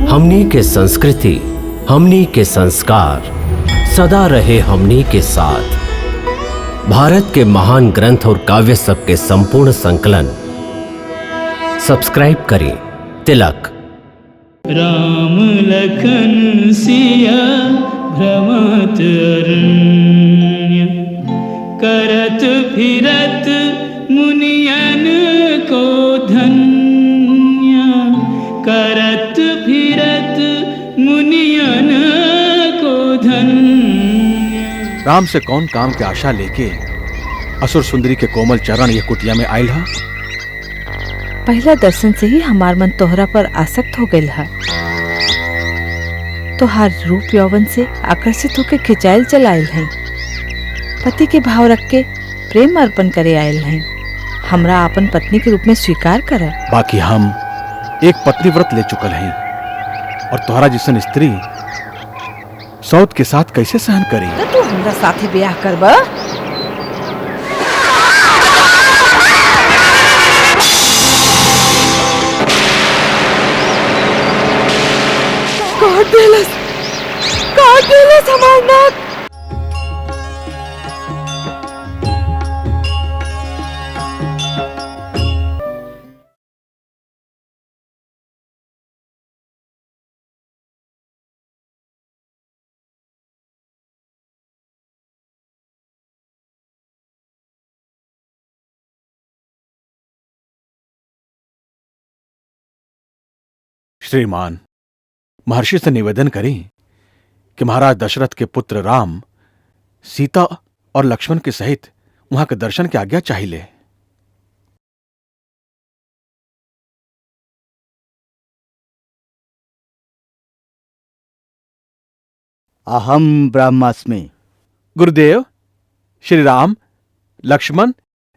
हमनी के संस्कृति, हमनी के संस्कार सदा रहे हमनी के साथ। भारत के महान ग्रंथ और काव्य सब के संपूर्ण संकलन सब्सक्राइब करें तिलक। राम लखन सिया भ्रमत अरण्य, करत फिरत मुनियन को धन्य, करत फिरत मुनियन को धन्य। राम से कौन काम के आशा लेके असुर सुंदरी के कोमल चरण यह कुटिया में आयल हा? पहला दर्शन से ही हमार मन तोहरा पर आसक्त हो गइल हा। तोहार रूप यौवन से आकर्षित होकर खिंचायल चल आयल हैं। पति के भाव रख के प्रेम अर्पण करे आयल हैं। हमरा अपन पत्नी के रूप में स्वीकार कर। बाकी हम एक पत्नी व्रत ले चुकल हैं और तोहरा जिसन स्त्री सौत के साथ कैसे सहन करी? तो तू हमरा साथे ब्याह करबा? काट देलस हमार नाक। श्रीमान, महर्षि से निवेदन करें कि महाराज दशरथ के पुत्र राम सीता और लक्ष्मण के सहित वहां के दर्शन की आज्ञा चाहिए। अहम ब्रह्मास्मि। गुरुदेव, श्री राम, लक्ष्मण,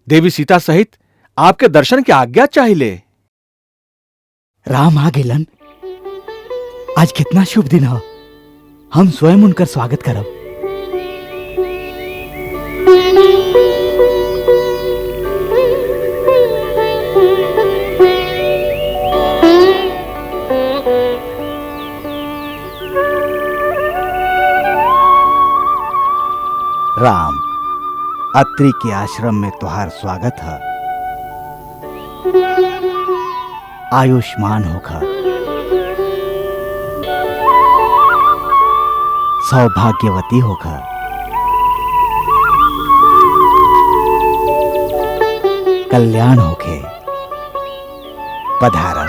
देवी सीता सहित आपके दर्शन की आज्ञा चाहिए। राम आ गेलन। आज कितना शुभ दिन हो। हम स्वयं उनकर स्वागत करब। राम, अत्रि के आश्रम में तुहार स्वागत है। आयुष्मान होकर, सौभाग्यवती होकर, कल्याण होके पधारा।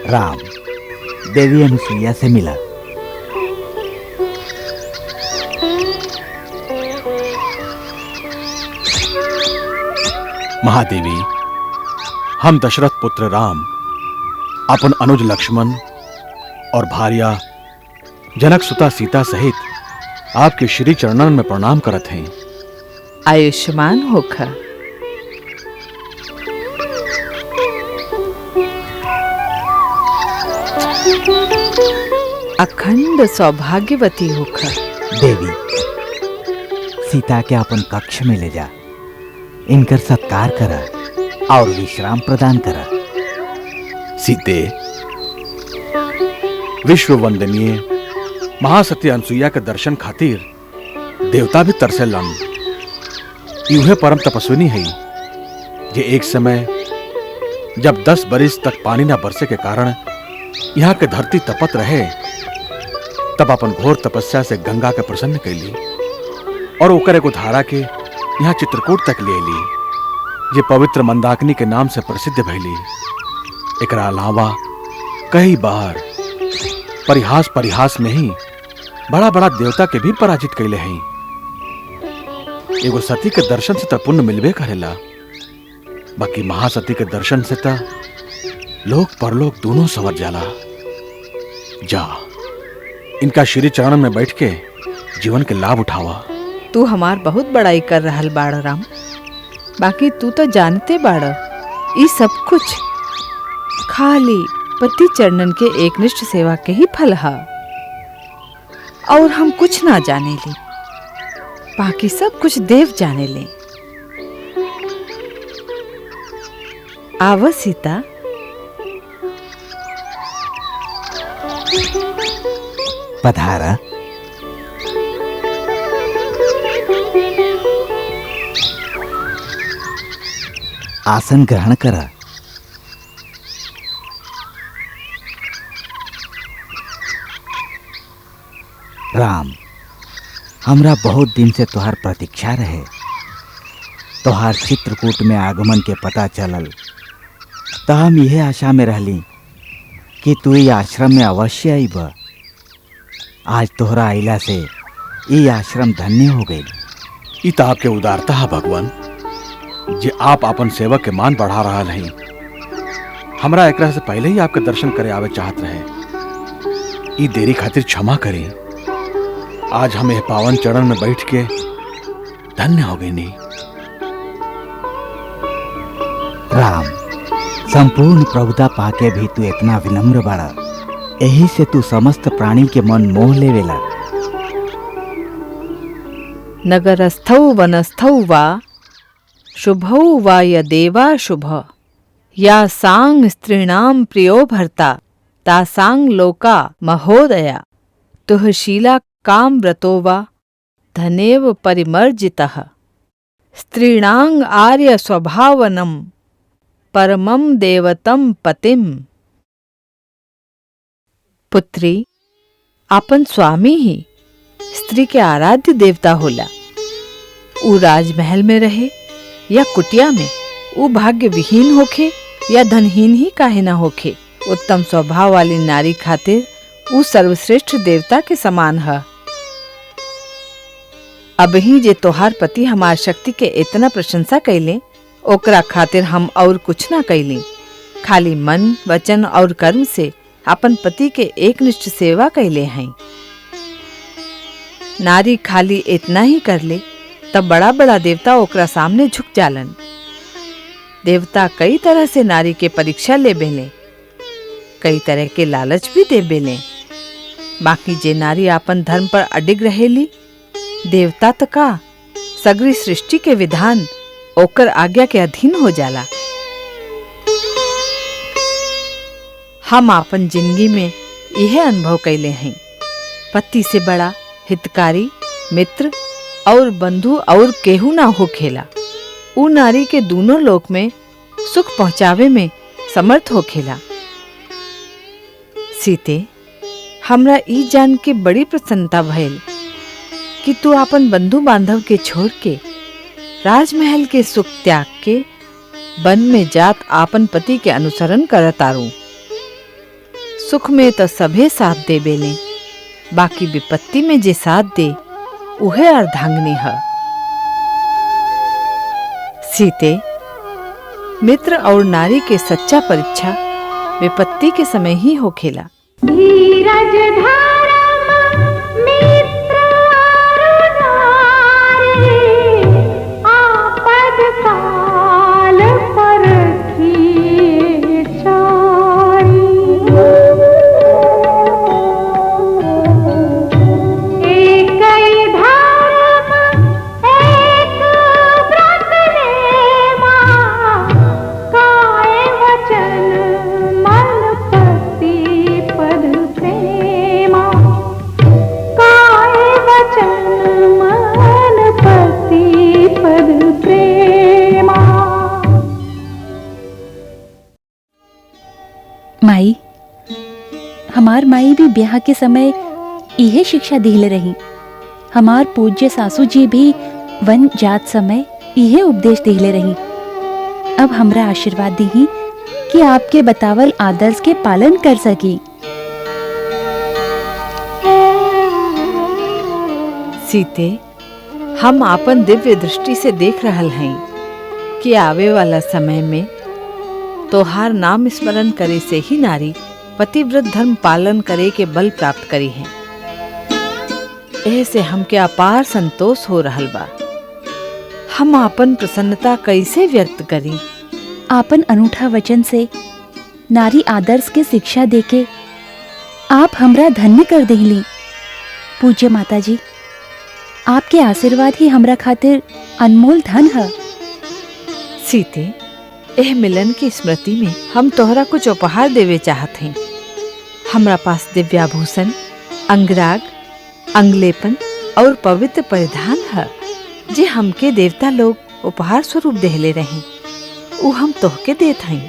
राम, देवी अनुसुईया से मिला। महादेवी, हम दशरथ पुत्र राम अपन अनुज लक्ष्मण और भार्या जनक सुता सीता सहित आपके श्री चरणन में प्रणाम करत हैं। आयुष्मान होकर, अखंड सौभाग्यवती होकर। देवी, सीता के अपन कक्ष में ले जा, इनकर सत्कार करा और विश्राम प्रदान करा। सीते, विश्व वंदनीय महासती अनसुईया के दर्शन खातिर देवता भी तरसेलन। यूहे परम तपस्विनी है जे एक समय जब 10 बरिस तक पानी न बरसे के कारण यहाँ के धरती तपत रहे, तब अपन घोर तपस्या से गंगा के प्रसन्न कैली और ओकर एगो धारा के यहाँ चित्रकूट तक ले ली, जे पवित्र मंदाकिनी के नाम से प्रसिद्ध भैली। एकरा अलावा कई बार परिहास में ही बड़ा बड़ा देवता के भी पराजित कैले हैं। एगो सती के दर्शन से त पुण्य मिलबे करेला, बाकी महासती के दर्शन से त लोक परलोक दोनों संवर जाला। जा, इनका श्री चरण में बैठ के जीवन के लाभ उठावा। तू हमार बहुत बड़ाई कर रहल बाड़ राम, बाकी तू तो जानते बाड़ ई सब कुछ खाली पति चरणन के एकनिष्ठ सेवा के ही फल है, और हम कुछ ना जाने ले, बाकी सब कुछ देव जाने ले। आवा सीता। पधारा। आसन ग्रहण करा। राम, हमरा बहुत दिन से तोहार प्रतीक्षा रहे। तोहार चित्रकूट में आगमन के पता चलल तो हम यह आशा में रहली कि तू ये आश्रम में अवश्य आईब। आज तोहरा आइला से ये आश्रम धन्य हो गई। ई तो आपके उदारता है भगवान, जे आप अपन सेवक के मान बढ़ा रहा नहीं। हमरा एकरा से पहले ही आपके दर्शन करे आवे चाहत रहे। ई देरी खातिर क्षमा करी। आज हम यह पावन चरण में बैठ के धन्य हो गई। नहीं राम, संपूर्ण प्रभुता पाके भी तू इतना विनम्र बड़ा, यही से तू समस्त प्राणी के मन मोह लेवेला। नगरस्थौ वनस्थौ वा शुभौ वा यदेवा शुभ, या सांग स्त्रीणाम प्रियो भर्ता तासांग लोका महोदया, तुह शीला काम व्रतो वा धनेव परिमर्जितः, स्त्रीणांग आर्य स्वभावनम परमम देवतम पतिम। पुत्री, आपन स्वामी ही स्त्री के आराध्य देवता होला। ऊ राजमहल में रहे या कुटिया में, ऊ भाग्य विहीन होखे या धनहीन ही काहे ना होखे, उत्तम स्वभाव वाली नारी खातिर ऊ सर्वश्रेष्ठ देवता के समान है। अबही जे तोहार पति हमार शक्ति के इतना प्रशंसा कैले, ओकरा खातिर हम और कुछ ना कैली। खाली मन, वचन और कर्म से अपन पति के एकनिष्ठ सेवा कैले हैं। नारी खाली इतना ही कर ले तब बड़ा बड़ा देवता ओकरा सामने झुक जालन। देवता कई तरह से नारी के परीक्षा ले बेले, कई तरह के लालच भी दे बेले, बाकी जे नारी आपन धर्म पर अडिग रहेली, देवता त का सगरी सृष्टि के विधान ओकर आज्ञा के अधीन हो जाला। हम आपन जिंदगी में यह अनुभव कैले हैं, पति से बड़ा हितकारी मित्र और बंधु और केहू ना हो खेला। ऊ नारी के दोनों लोक में सुख पहुंचावे में समर्थ हो खेला। सीते, हमरा ई जान के बड़ी प्रसन्नता भइल कि तू अपन बंधु बांधव के छोड़ के राजमहल के सुख त्याग के वन में जात आपन पति के अनुसरण करत आरू। सुख में तो सभे साथ दे बेले, बाकी विपत्ति में जे साथ दे उहे अर्धांगिनी है। सीते, मित्र और नारी के सच्चा परीक्षा विपत्ति के समय ही होखेला। धीरज धर्म मित्र और नारी, आपद काल परखिए चारी। एक ही धर्म एक व्रत नेमा, काय वचन मन पति पद प्रेमा। काय वचन मन पति पद प्रेमा। माई, हमार माई भी ब्याह के समय इहे शिक्षा दिले रही। हमार पूज्य सासू जी भी वन जात समय इहे उपदेश दिले रही। अब हमरा आशीर्वाद दीही कि आपके बतावल आदर्श के पालन कर सकी। सीते, हम आपन दिव्य दृष्टि से देख रहल हैं कि आवे वाला समय में तोहार नाम स्मरण करे से ही नारी पतिव्रत धर्म पालन करे के बल प्राप्त करी है। ऐसे हमके अपार संतोष हो रहल बा। हम आपन प्रसन्नता कैसे व्यक्त करी? आपन अनूठा वचन से नारी आदर्श के शिक्षा देके आप हमरा धन्य कर देहली। पूज्य माता जी, आपके आशीर्वाद ही हमरा खातिर अनमोल धन है। सीते, एह मिलन की स्मृति में हम तोहरा कुछ उपहार देवे चाहत हैं। हमरा पास दिव्याभूषण, अंगराग, अंगलेपन और पवित्र परिधान है, जे हमके देवता लोग उपहार स्वरूप देहले रहे। उ हम तोहके देत हई।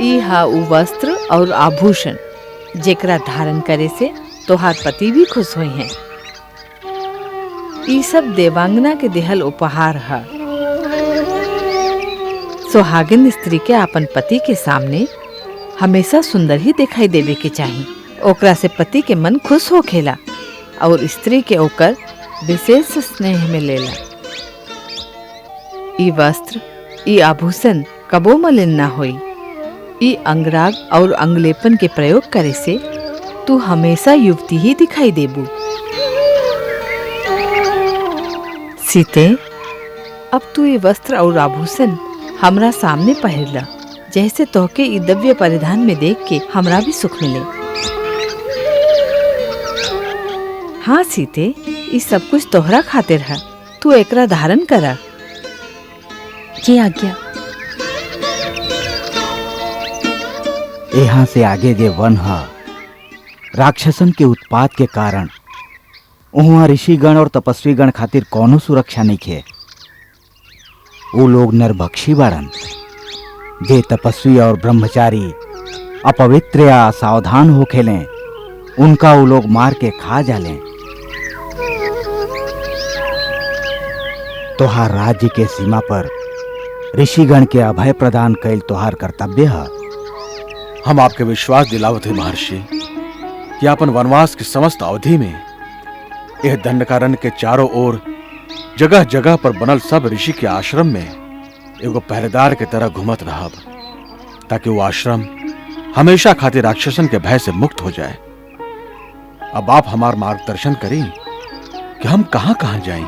ई हा उ वस्त्र और आभूषण जेकरा धारण करे से तोहार पति भी खुश हुए हैं। ई सब देवांगना के देहल उपहार है। सुहागिन स्त्री के अपन पति के सामने हमेशा सुंदर ही दिखाई देवे के चाहिए। ओकरा से पति के मन खुश हो खेला और स्त्री के ओकर विशेष स्नेह में लेला। ई वस्त्र, ई आभूषण कबो मलिन ना होई। ई अंगराग और अंगलेपन के प्रयोग करे से तू हमेशा युवती ही दिखाई देबू। सीते, अब तू ये वस्त्र और आभूषण हमरा सामने पहिरला, जैसे तोहके ई दिव्य परिधान में देख के हमरा भी सुख मिले। हाँ सीते, ई सब कुछ तोहरा खातिर है। तू एकरा धारण करा। जी आज्ञा। यहाँ से आगे जे वन है, राक्षसन के उत्पात के कारण वहाँ ऋषिगण और तपस्वीगण खातिर कौनो सुरक्षा नहीं खे। वो लोग नरभक्षी बाड़न, जे तपस्वी और ब्रह्मचारी अपवित्र या असावधान हो खेलें, उनका वो लोग मार के खा जालें। तोहार राज्य के सीमा पर ऋषिगण के अभय प्रदान कैल तोहार कर्तव्य है। हम आपके विश्वास दिलावत है महर्षि कि अपन वनवास की समस्त अवधि में यह दंडकारण्य के चारों ओर जगह जगह पर बनल सब ऋषि के आश्रम में एगो पहरेदार के तरह घूमत रहब, ताकि वो आश्रम हमेशा खातिर राक्षसन के भय से मुक्त हो जाए। अब आप हमार मार्गदर्शन करें कि हम कहां कहां जाएं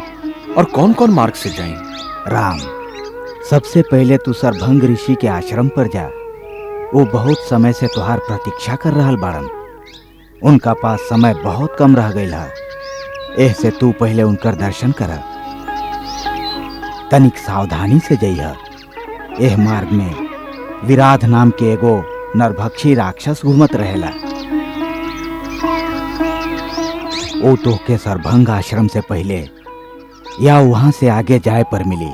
और कौन कौन मार्ग से जाएं। राम, सबसे पहले तू सरभंग ऋषि के आश्रम पर जा। वो बहुत समय से तुहार प्रतीक्षा कर रहल बाड़न। उनका पास समय बहुत कम रह गई है, ऐसे तू पहले उनकर दर्शन कर। तनिक सावधानी से जइहा। एह मार्ग में विराध नाम के एगो नरभक्षी राक्षस घूमत रहेला। वो तोहके सरभंग आश्रम से पहले या वहां से आगे जाए पर मिली।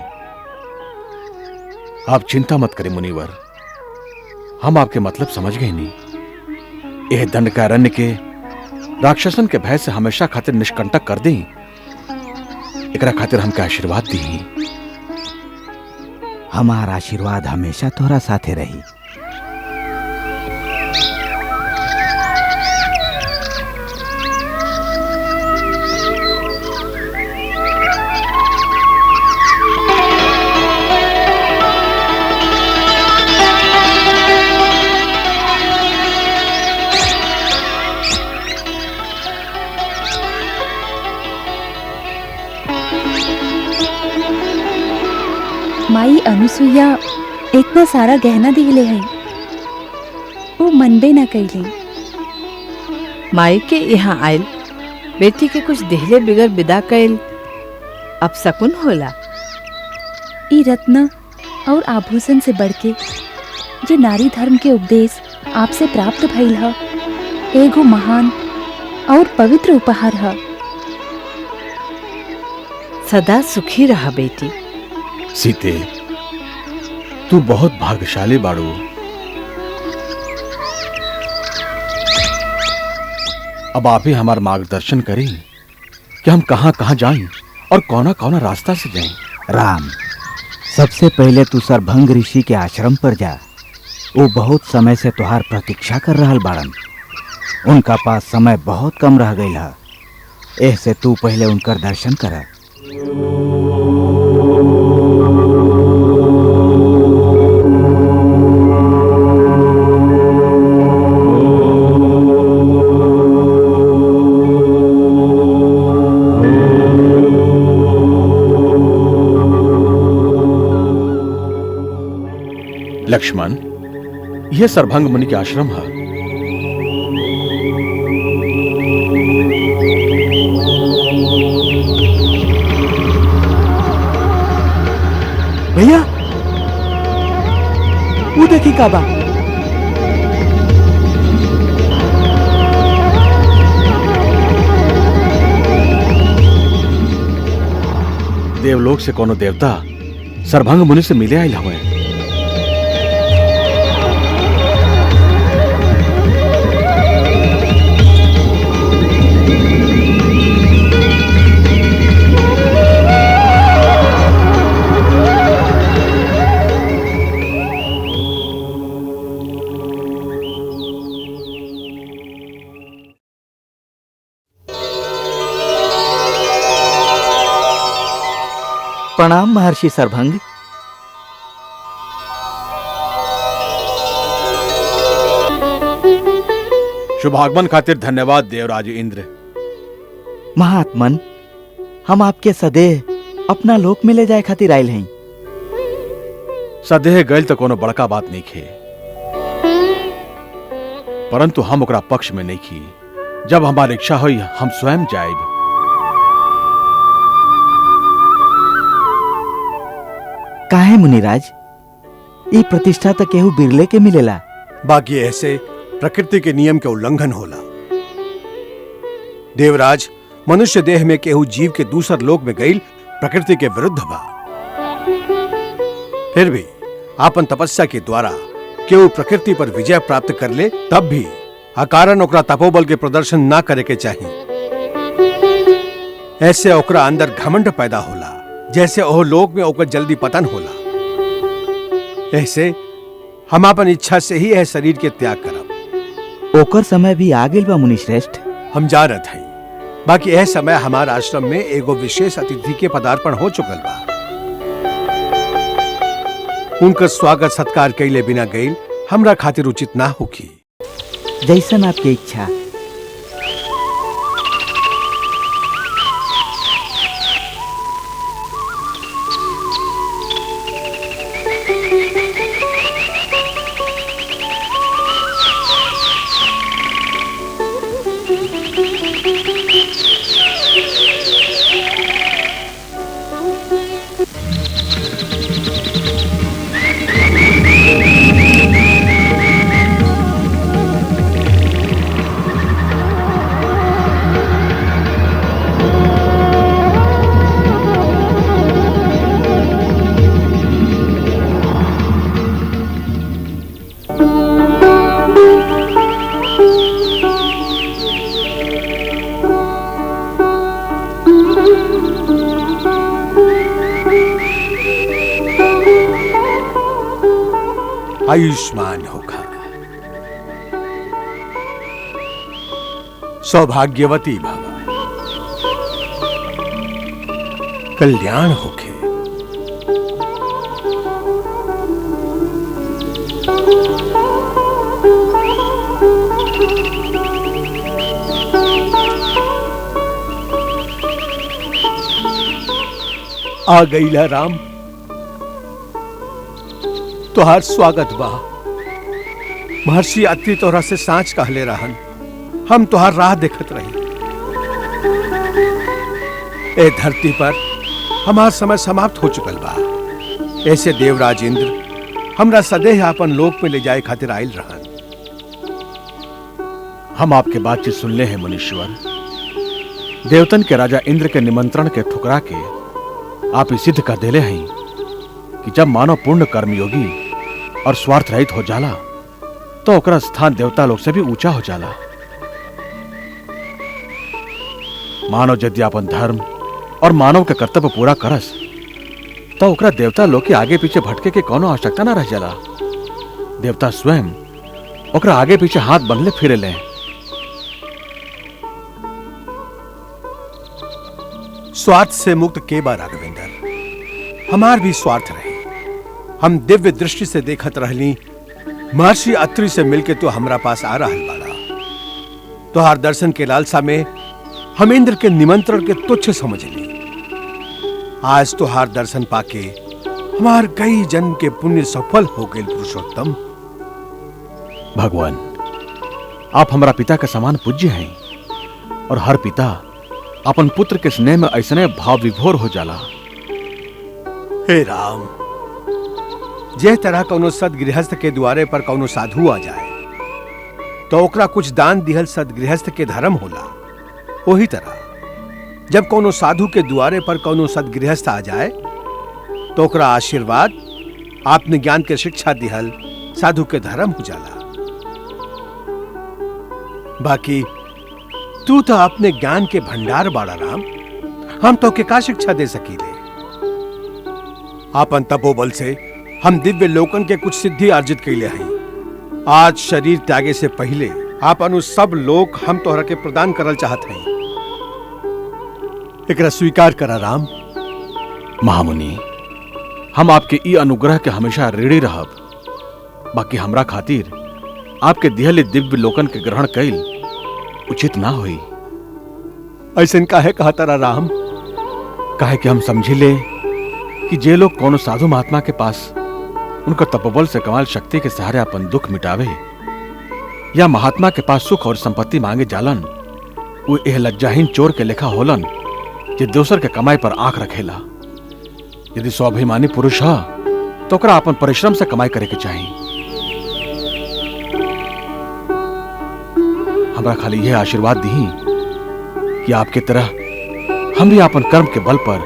आप चिंता मत करें मुनिवर, हम आपके मतलब समझ गए नहीं। यह दंडकारण्य के राक्षसन के भय से हमेशा खातिर निष्कंटक कर दें, एकरा खातिर हमके आशीर्वाद दी। हमारा आशीर्वाद हमेशा तोहरा साथे रही। माई अनुसुईया इतना सारा गहना दिले है, वो मनबे न कैली। माई के यहाँ आयल बेटी के कुछ देहले बिगर विदा कैल अब शकुन होला। ई रत्न और आभूषण से बढ़के जे नारी धर्म के उपदेश आपसे प्राप्त भइल है, एगो महान और पवित्र उपहार है। सदा सुखी रहा बेटी। सीते, तू बहुत भाग्यशाली बाड़ू। अब आप ही हमारा मार्गदर्शन करें कि हम कहां कहां जाएं और कौना कौना रास्ता से जाएं। राम, सबसे पहले तू सरभंग ऋषि के आश्रम पर जा। वो बहुत समय से तुहार प्रतीक्षा कर रहल बाड़न। उनका पास समय बहुत कम रह गई है, ऐसे तू पहले उनकर दर्शन कर। लक्ष्मण, यह सरभंग मुनि के आश्रम है। भैया वो देखी काबा। देवलोक से कोनो देवता सरभंग मुनि से मिले आयल हुए। प्रणाम महर्षि सरभंग। शुभागमन खातिर धन्यवाद देवराज इंद्र। महात्मन, हम आपके सदेह अपना लोक में ले जाए खातिर आयल हैं। सदेह गैल तो कोनो बड़का बात नहीं खे, परंतु हम ओकरा पक्ष में नहीं खी। जब हमारी इच्छा हुई हम स्वयं जाएब। काहे मुनिराज, ये प्रतिष्ठा तो केहू बिरले के मिलेला। बाकी ऐसे प्रकृति के नियम के उल्लंघन होला। देवराज, मनुष्य देह में केहू जीव के दूसर लोक में गईल प्रकृति के विरुद्ध बा। फिर भी आपन तपस्या के द्वारा केहू प्रकृति पर विजय प्राप्त कर ले, तब भी अकारण ओकरा तपोबल के प्रदर्शन ना करे के चाहिए। ऐसे ओकरा अंदर घमंड पैदा होला, जैसे ओह लोक में ओकर जल्दी पतन होला। ऐसे हम अपन इच्छा से ही यह शरीर के त्याग करब। ओकर समय भी आ गेल बा मुनिश्रेष्ठ। हम जा रहे हैं। बाकी यह समय हमारा आश्रम में एगो विशेष अतिथि के पदार्पण हो चुकल बा। उनका स्वागत सत्कार कैले बिना गईल हमरा खातिर उचित ना होगी। जैसन आपकी इच्छा। आयुष्मान होगा, सौभाग्यवती भव, कल्याण होके। आ गईला राम, तोहार स्वागत बा। महर्षि अत्रि तोहरा से सांच कहले रहन, हम तोहार राह देखत रही। ए धरती पर हमार समय समाप्त हो चुकल बा। ऐसे देवराज इंद्र हमरा सदैव अपन लोक में ले जाए खातिर आयल रहन। हम आपके बातचीत सुन ले हैं मुनीश्वर। देवतन के राजा इंद्र के निमंत्रण के ठुकरा के आप ही सिद्ध कर देले हैं कि जब मानव पूर्ण कर्मयोगी और स्वार्थ रहित हो जाला तो ओकरा स्थान देवता लोक से भी ऊंचा हो जाला। मानव यदि अपन धर्म और मानव के कर्तव्य पूरा करस तो ओकरा देवता लोक के आगे पीछे भटके के कोनो आवश्यकता ना रह जाला। देवता स्वयं ओकरा आगे पीछे हाथ बंधले फिरे ले। स्वार्थ से मुक्त के बा राघवेंद्र, हमार भी स्वार्थ रहे। हम दिव्य दृष्टि से देखत रहली, महर्षि अत्रि से मिलके तो हमरा पास आ रहल बाड़ा। तोहार दर्शन के लालसा में हम इंद्र के निमंत्रण के तुच्छ समझ ली। आज तोहार दर्शन पाके हमार कई जन्म के पुण्य सफल हो गए पुरुषोत्तम। भगवान, आप हमारा पिता के समान पूज्य हैं और हर पिता अपन पुत्र के स्नेह में ऐसने भाव विभोर हो जाला। हे राम, जे तरह कौनो सदगृहस्थ के द्वारे पर कौनो साधु आ जाए तो ओकरा कुछ दान दिहल सदगृहस्थ के धर्म होला, वही तरह जब कौनो साधु के द्वारे पर कौनो सदगृहस्थ आ जाए तो ओकरा आशीर्वाद, आपने ज्ञान के शिक्षा दिहल साधु के धर्म हो जाला। बाकी तू तो अपने ज्ञान के भंडार बाड़ा राम, हम तो के का शिक्षा दे सकीले। आपन तपोबल से हम दिव्य लोकन के कुछ सिद्धि अर्जित कैले हैं। आज शरीर त्यागे से पहले आपन उस सब लोक हम तोहरा के प्रदान करल चाहत हैं। एकरा स्वीकार करा राम। महामुनि, हम आपके ई अनुग्रह के हमेशा ऋणी रहब। बाकी हमरा खातिर आपके दिहले दिव्य लोकन के ग्रहण कैल उचित ना होई। ऐसन काहे कहा तारा राम? काहे कि हम समझी ले कि जे लोग कोनो साधु महात्मा के पास उनका तपोबल से कमाल शक्ति के सहारे अपन दुख मिटावे या महात्मा के पास सुख और संपत्ति मांगे जालन, वो एह लज्जाहीन चोर के लेखा होलन जे दोसर के कमाई पर आंख रखेला। यदि स्वाभिमानी पुरुष है तो ओकरा अपन परिश्रम से कमाई करे के चाहिए। हमरा खाली यह आशीर्वाद दी कि आपके तरह हम भी अपन कर्म के बल पर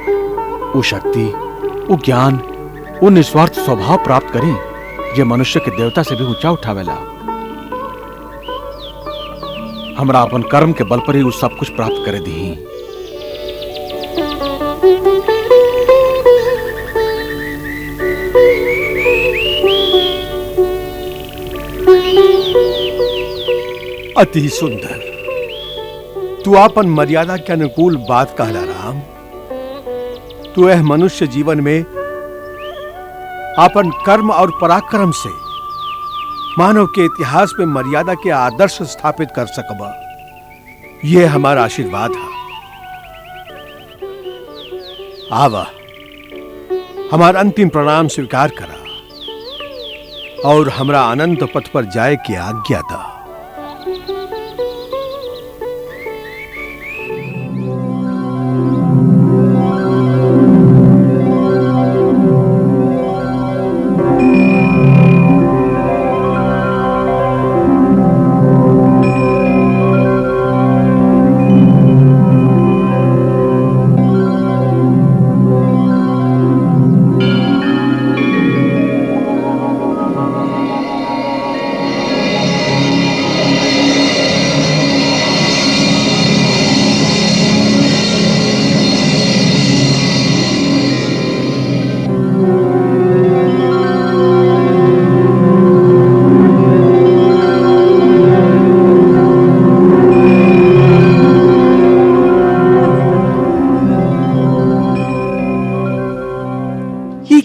वो शक्ति, वो ज्ञान, वो निस्वार्थ स्वभाव प्राप्त करें जे मनुष्य के देवता से भी ऊंचा उठावेला। हमरा अपन कर्म के बल पर ही वो सब कुछ प्राप्त करे दी। अति सुंदर, तू आपन मर्यादा के अनुकूल बात कहला राम। तू यह मनुष्य जीवन में आपन कर्म और पराक्रम से मानव के इतिहास में मर्यादा के आदर्श स्थापित कर सकबा, यह हमारा आशीर्वाद है। आवा, हमारा अंतिम प्रणाम स्वीकार करा और हमरा अनंत पथ पर जाए की आज्ञा दा।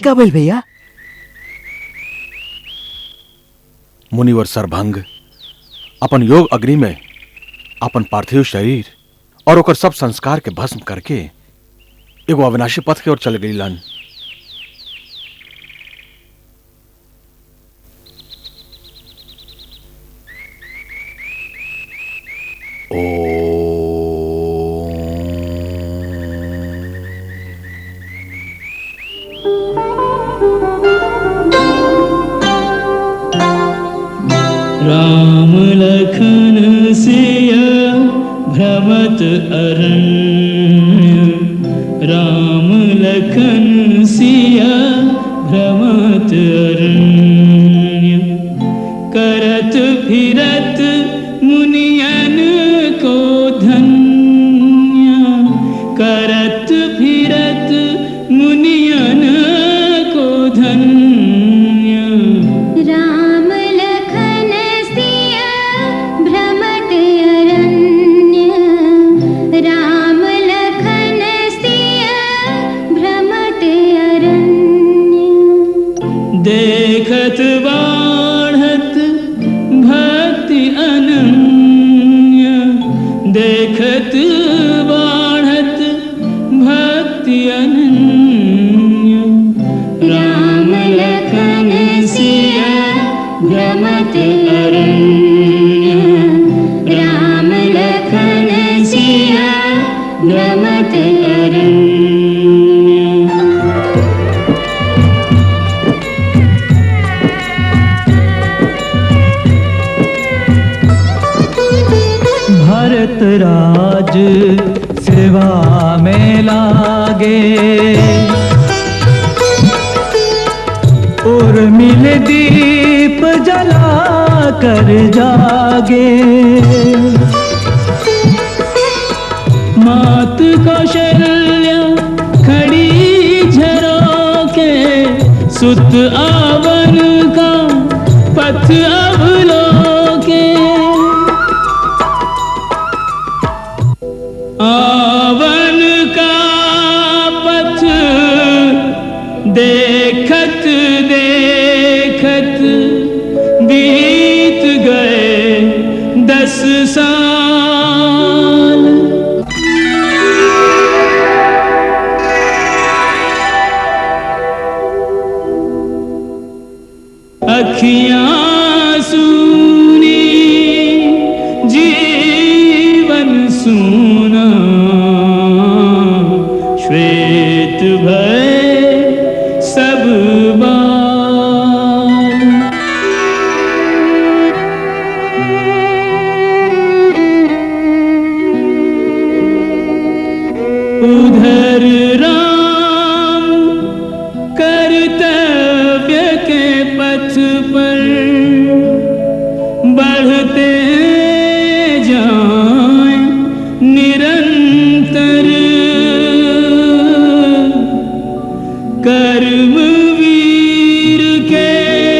का बोल भैया? मुनिवर सरभंग अपन योग अग्नि में अपन पार्थिव शरीर और ओकर सब संस्कार के भस्म करके एगो अविनाशी पथ की ओर चल गईलन। राम लखन सिया भ्रमत अरण्य, राम लखन सिया भ्रमत अरण्य, करत फिरत मुनियन को धन्य, करत फिरत मुनियन को धन्य। राम लखन सिया भ्रमत अरण्य, राम लखन सिया भ्रमत अरण्य। देखत बाढ़त भक्ति अनन्य, देखत बाढ़त भक्ति अनन्य। राम राज सेवा में लागे, और मिल दीप जला कर जागे। मात कौशल्या खड़ी झरोके, सुत आवन का पथ अवलोके। आवन का पथ देखत देखत बीत गए 10 साल। अखियां सूनी जीवन सूना, श्वेत भय सब बाल। उधर राम कर्तव्य के पथ पर बढ़ते जाएं निरंतर। कर्मवीर के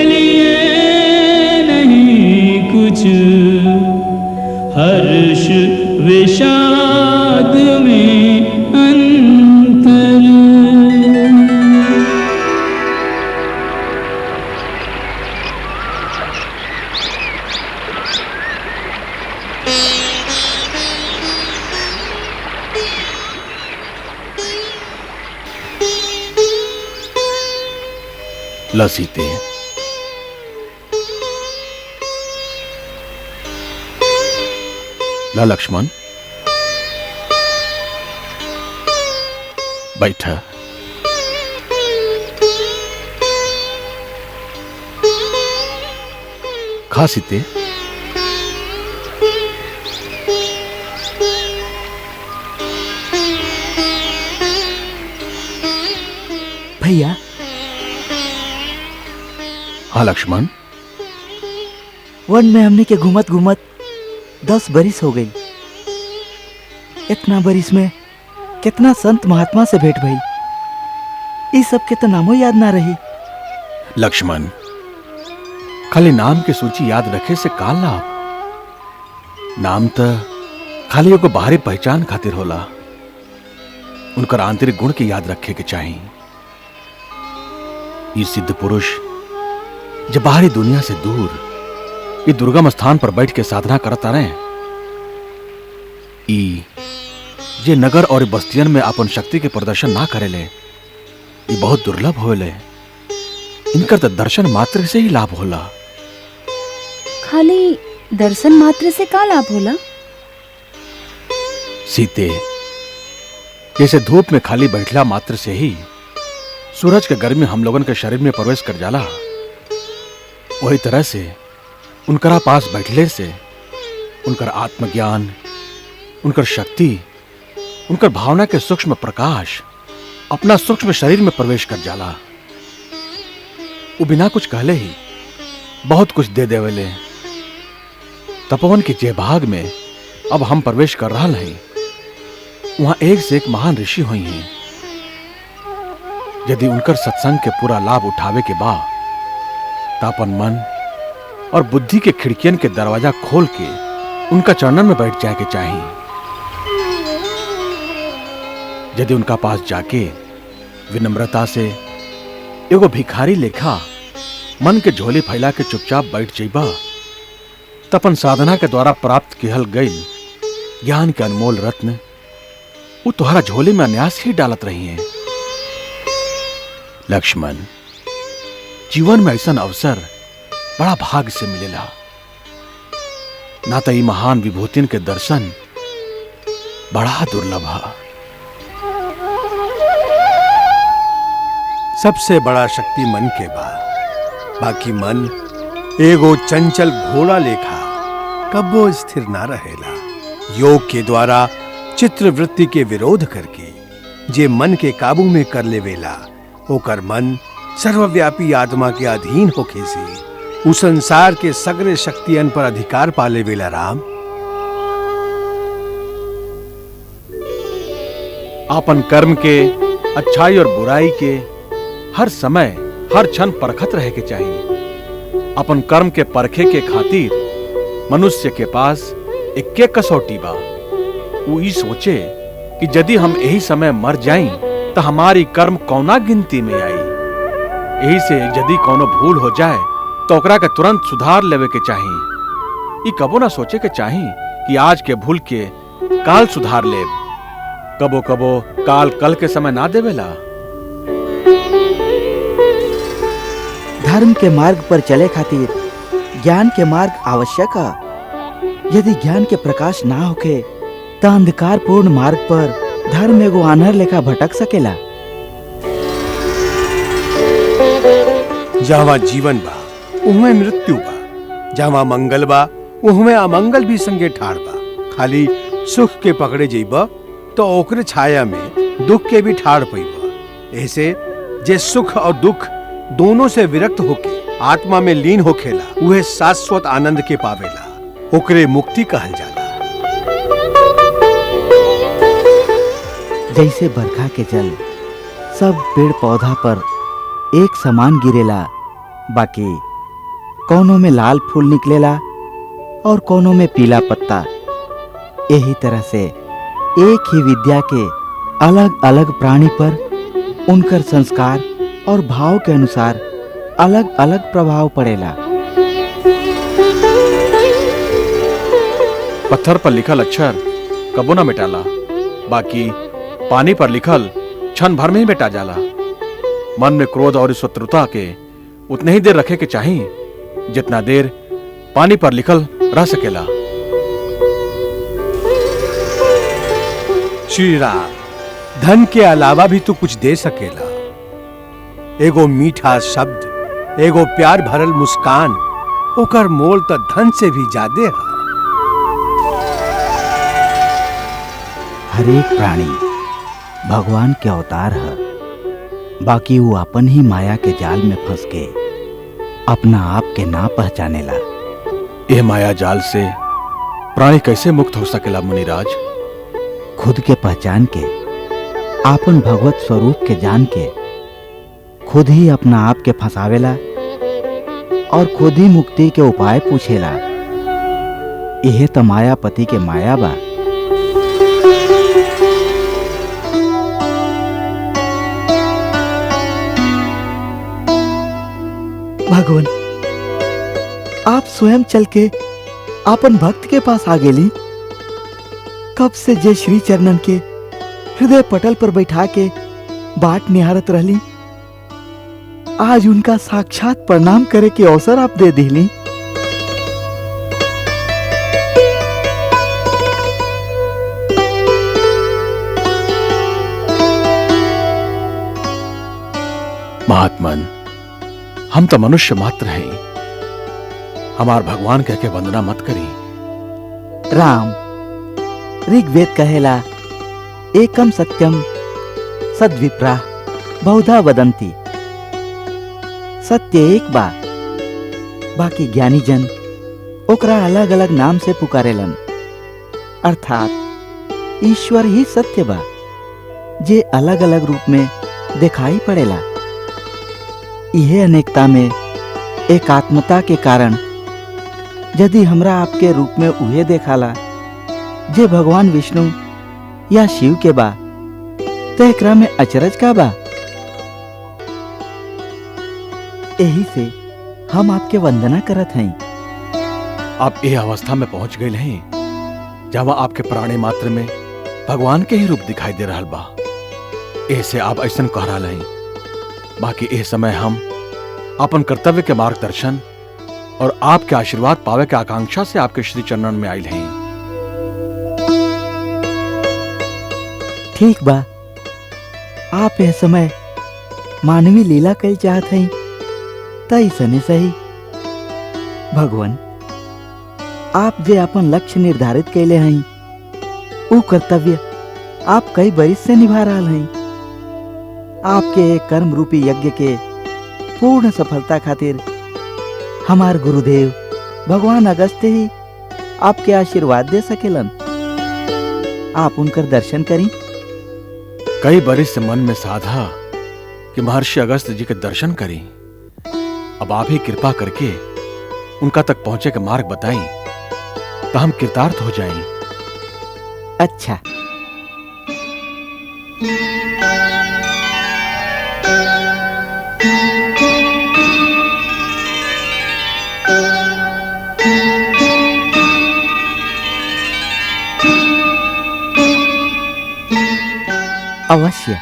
लिए नहीं कुछ हर्ष विषाद में अंतर। ला सीते, ला लक्ष्मण, बैठा। खा सीते। भैया। हाँ लक्ष्मण। वन में हमने के घूमत घूमत 10 बरिस हो गई। इतना बरिस में कितना संत महात्मा से भेंट भई, इस सब के तो नामों याद ना रही। लक्ष्मण, खाली नाम के सूची याद रखे से का लाभ? नाम तो खाली एगो बाहरी पहचान खातिर होला, उनकर आंतरिक गुण के याद रखे के चाहिए। ये सिद्ध पुरुष जब बाहरी दुनिया से दूर ये दुर्गम स्थान पर बैठ के साधना करता रहे, ये नगर और बस्तियन में अपन शक्ति के प्रदर्शन ना करेले, ये बहुत दुर्लभ होले। इनकर तो दर्शन मात्र से ही लाभ होला। खाली दर्शन मात्र से का लाभ होला? सीते, जैसे धूप में खाली बैठला मात्र से ही सूरज के गर्मी हम लोगन के शरीर में प्रवेश कर जाला, वही तरह से उनकरा पास बैठले से उनकर आत्मज्ञान, उनकर शक्ति, उनकर भावना के सूक्ष्म प्रकाश अपना सूक्ष्म शरीर में प्रवेश कर जाला। वो बिना कुछ कहले ही बहुत कुछ दे देवेले। तपोवन के जे भाग में अब हम प्रवेश कर रहा नहीं, वहां एक से एक महान ऋषि हुई हैं। यदि उनकर सत्संग के पूरा लाभ उठावे के बाद तापन मन और बुद्धि के खिड़कियन के दरवाजा खोल के उनका चरणन में बैठ जाए के चाहिए। यदि उनका पास जाके विनम्रता से एगो भिखारी लेखा मन के झोली फैला के चुपचाप बैठ जाइबा, तपन साधना के द्वारा प्राप्त किहल गई ज्ञान के अनमोल रत्न वो तुम्हारा झोली में अन्यास ही डालत रही हैं। लक्ष्मण, जीवन में ऐसा अवसर बड़ा भाग्य से मिलेला, ना तो ये महान विभूतिन के दर्शन बड़ा दुर्लभ है। सबसे बड़ा शक्ति मन के बाद, बाकी मन एगो चंचल घोड़ा लेखा कबो स्थिर ना रहेला। योग के द्वारा चित्रवृत्ति के विरोध करके जे मन के काबू में कर लेवेला ओकर मन सर्वव्यापी आत्मा के अधीन होके से उस संसार के सगरे शक्तियन पर अधिकार पा लेवेला। राम, आपन कर्म के अच्छाई और बुराई के हर समय हर क्षण परखत रहे के चाहिए। अपन कर्म के परखे के खातिर मनुष्य के पास इक्के कसौटी बा। वो ई सोचे कि यदि हम यही समय मर जाई तो हमारी कर्म कौना गिनती में आई। यही से यदि कोनो भूल हो जाए तो ओकरा के तुरंत सुधार लेवे के चाहिए। ई कबो ना सोचे के चाहिए कि आज के भूल के काल सुधार लेब। कबो कबो काल कल के समय ना देवेला। धर्म के मार्ग पर चले खातिर ज्ञान के मार्ग आवश्यक है। यदि ज्ञान के प्रकाश ना होके तो अंधकार पूर्ण मार्ग पर धर्म एगो आन्हर लेखा भटक सकेला। जहाँ जीवन बा उहमे मृत्यु बा, जहाँ मंगल बा उहमे अमंगल भी संगे ठाड़ बा। खाली सुख के पकड़े जइबा तो ओकरे छाया में दुख के भी ठाड़ पइबा। ऐसे जे सुख और दुख दोनों से विरक्त होके आत्मा में लीन होखेला उहे शाश्वत आनंद के पावेला। ओकरे मुक्ति कहल जाला। जैसे बरखा के जल सब पेड़ पौधा पर एक समान गिरेला, बाकी कौनों में लाल फूल निकलेला और कौनों में पीला पत्ता। यही तरह से एक ही विद्या के अलग अलग प्राणी पर उनकर संस्कार और भाव के अनुसार अलग अलग प्रभाव पड़ेला। पत्थर पर लिखल अक्षर कबो ना मिटाला, बाकी पानी पर लिखल क्षण भर में ही मिटा जाला। मन में क्रोध और शत्रुता के उतने ही देर रखे के चाहिए जितना देर पानी पर लिखल रह सकेला। श्री राम, धन के अलावा भी तू कुछ दे सकेला। एगो मीठा शब्द, एगो प्यार भरल मुस्कान, ओकर मोल तो धन से भी ज्यादा है। हर एक प्राणी भगवान के अवतार है, बाकी वो अपन ही माया के जाल में फंस के अपना आप के ना पहचानेला। यह माया जाल से प्राणी कैसे मुक्त हो सकेला मुनिराज? खुद के पहचान के, आपन भगवत स्वरूप के जान के खुद ही अपना आप के फंसावेला और खुद ही मुक्ति के उपाय पूछेला। यह तो मायापति के माया बा। भगवान, आप स्वयं चल के आपन भक्त के पास आ गेली। कब से जे श्री चरणन के हृदय पटल पर बैठा के बाट निहारत रहली, आज उनका साक्षात प्रणाम करे के अवसर आप दे दिली। महात्मन, हम तो मनुष्य मात्र हैं, हमार भगवान कह के वंदना मत करी। राम, ऋग्वेद कहेला एकम सत्यम सद्विप्रा बहुधा वदंती। सत्य एक बा, बाकी ज्ञानी जन ओकरा अलग अलग नाम से पुकारेलन। अर्थात ईश्वर ही सत्य बा, जे अलग अलग रूप में दिखाई पड़ेला। यह अनेकता में एकात्मता के कारण यदि हमरा आपके रूप में उहे देखाला जे भगवान विष्णु या शिव के बा, तो एकरा में अचरज का बा। यही से हम आपके वंदना करत हैं। आप यह अवस्था में पहुंच गए हैं जहां आपके प्राणी मात्र में भगवान के ही रूप दिखाई दे रहा बा। ऐसे आप ऐसा कह रहा हैं, बाकी यह समय हम अपन कर्तव्य के मार्गदर्शन और आपके आशीर्वाद पावे के आकांक्षा से आपके श्री चरणन में आयल हैं। ठीक बा, आप यह समय मानवी लीला कल चाहत हैं, तई सने सही। भगवान, आप जे अपन लक्ष्य निर्धारित कैले हैं वो कर्तव्य आप कई बरिस से निभा रहा हैं। आपके एक कर्म रूपी यज्ञ के पूर्ण सफलता खातिर हमार गुरुदेव भगवान अगस्त्य ही आपके आशीर्वाद दे सकेलन। आप उनकर दर्शन करी। कई बरिस से मन में साधा कि महर्षि अगस्त जी के दर्शन करें। अब आप ही कृपा करके उनका तक पहुंचे का मार्ग बताएं, तो हम कृतार्थ हो जाएं। अच्छा, अवश्य।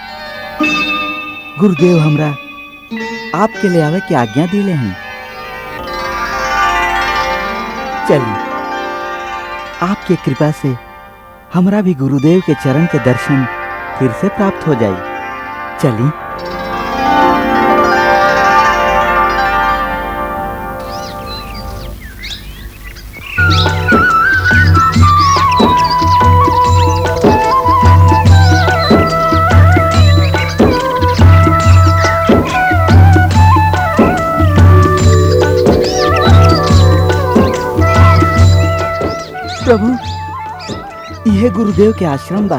गुरुदेव हमरा आपके ले आवे की आज्ञा दिले हैं। चलिए, आपके कृपा से हमरा भी गुरुदेव के चरण के दर्शन फिर से प्राप्त हो जाए। चलिए। प्रभु, यह गुरुदेव के आश्रम बा।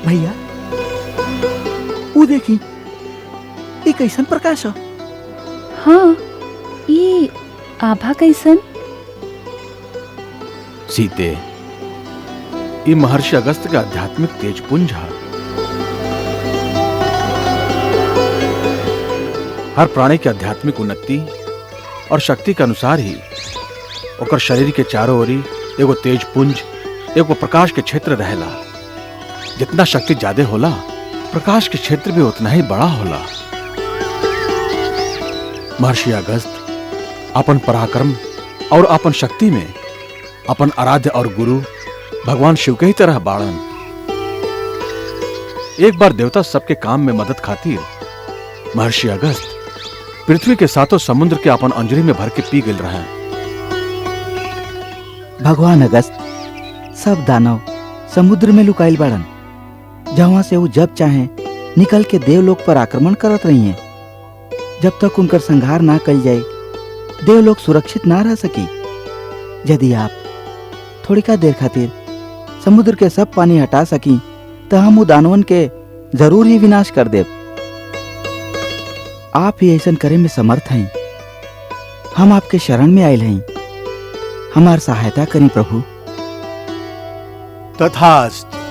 भैया, वो देखी, ये कैसन प्रकाश है? हाँ, ये आभा कैसन? सीते, ये महर्षि अगस्त का आध्यात्मिक तेजपुंज है। हर प्राणी की आध्यात्मिक उन्नति और शक्ति के अनुसार ही ओकर शरीर के चारों ओरी एगो तेजपुंज, एगो प्रकाश के क्षेत्र रहेला। जितना शक्ति ज्यादा होला, प्रकाश के क्षेत्र भी उतना ही बड़ा होला। महर्षि अगस्त अपन पराक्रम और अपन शक्ति में अपन आराध्य और गुरु भगवान शिव के ही तरह बाड़न। एक बार देवता सबके काम में मदद खातिर महर्षि अगस्त पृथ्वी के सातों समुद्र के अपन अंजलि में भर के पी गिल रहे हैं। भगवान अगस्त सब दानव समुद्र में लुकाइल बाड़न, जहां से वो जब चाहे निकल के देवलोक पर आक्रमण करत रही हैं। जब तक उनकर संहार ना कल जाए, देवलोक सुरक्षित ना रह सकी। यदि आप थोड़ी का देर खातिर समुद्र के सब पानी हटा सकी, तो हम वो दानवन के जरूर ही विनाश कर देव। आप ही ऐसा करे में समर्थ हैं। हम आपके शरण में आयल हैं। हमार सहायता करी प्रभु। तथास्तु।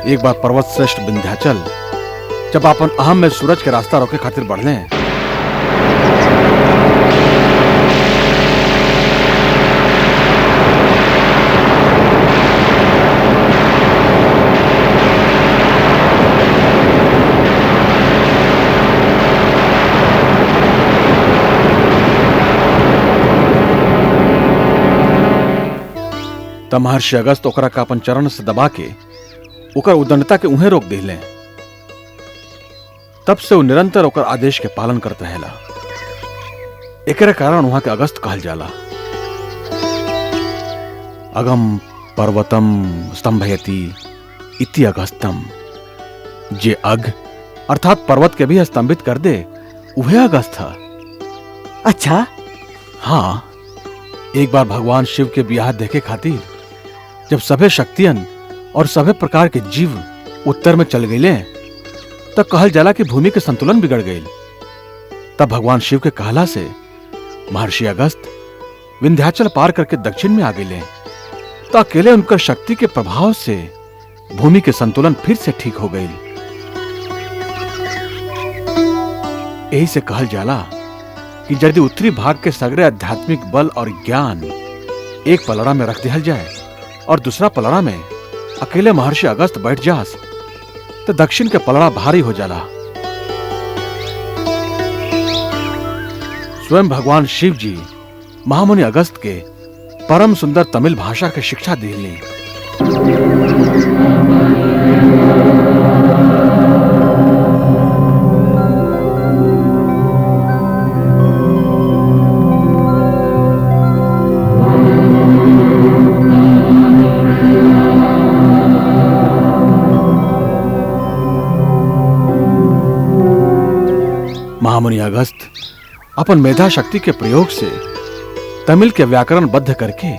एक बार पर्वत श्रेष्ठ विंध्याचल जब अपन अहम में सूरज के रास्ता रोके खातिर बढ़ले, त तब महर्षि अगस्त ओकरा का अपन चरण से दबा के ओकर उदंडता के उहे रोक दिले। तब से वो निरंतर ओकर आदेश के पालन करते रहेला। एकरे कारण वहां के अगस्त कहल जाला। अगम पर्वतम स्तंभयति इति अगस्तम। जे अग अर्थात पर्वत के भी स्तंभित कर दे वह अगस्त था। अच्छा, हाँ, एक बार भगवान शिव के ब्याह देखे खातिर जब सभे शक्तियन और सभे प्रकार के जीव उत्तर में चल गए तब कहल जाला कि भूमि के संतुलन बिगड़ गई। तब भगवान शिव के कहला से महर्षि अगस्त विंध्याचल पार करके दक्षिण में आ गए तो अकेले उनकर शक्ति के प्रभाव से भूमि के संतुलन फिर से ठीक हो गई। यही से कहल जाला कि यदि उत्तरी भाग के सगरे आध्यात्मिक बल और ज्ञान एक पलड़ा में रख दिया जाए और दूसरा पलड़ा में अकेले महर्षि अगस्त बैठ जास तो दक्षिण के पलड़ा भारी हो जाला। स्वयं भगवान शिव जी महामुनि अगस्त के परम सुंदर तमिल भाषा की शिक्षा दिली। महामुनि अगस्त अपन मेधा शक्ति के प्रयोग से तमिल के व्याकरण बद्ध करके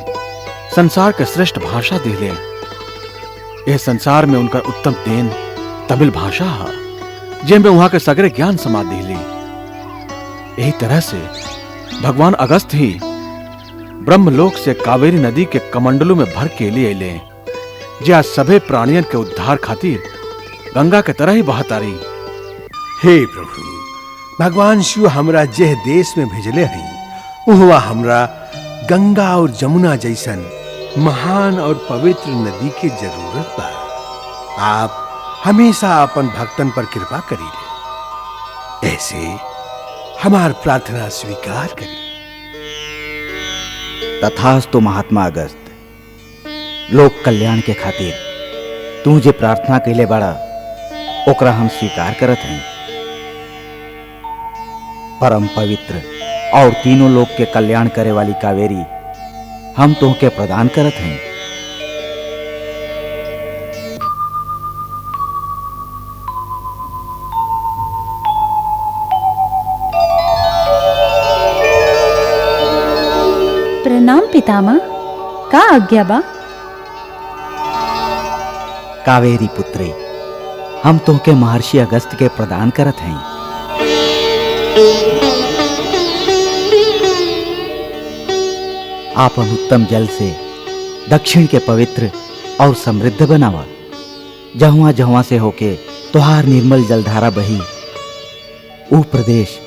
संसार के श्रेष्ठ भाषा दिले। यह संसार में उनका उत्तम देन तमिल भाषा है जिनमें वहां के सगरे ज्ञान समा दिले। यही तरह से भगवान अगस्त ही ब्रह्मलोक से कावेरी नदी के कमंडलों में भर के लिए अले जे आज सभे प्राणियन के उद्धार खातिर गंगा के तरह ही बहतारी। हे प्रभु, भगवान शिव हमरा जेह देश में भेजले हैं उहवा हमरा गंगा और जमुना जैसन महान और पवित्र नदी की जरूरत बा। आप हमेशा अपन भक्तन पर कृपा करी। ऐसे हमार प्रार्थना स्वीकार करी। तथास्तु महात्मा अगस्त। लोक कल्याण के खातिर तू जे प्रार्थना कैले बड़ा ओकरा हम स्वीकार करत हैं। परम पवित्र और तीनों लोक के कल्याण करे वाली कावेरी हम तोहके प्रदान करत हैं। प्रणाम पितामह, का आज्ञा बा? कावेरी पुत्री, हम तोहके महर्षि अगस्त के प्रदान करत हैं। आपन उत्तम जल से दक्षिण के पवित्र और समृद्ध बनावा। जहुआ जहुआ से होके तोहार निर्मल जलधारा बही ऊ प्रदेश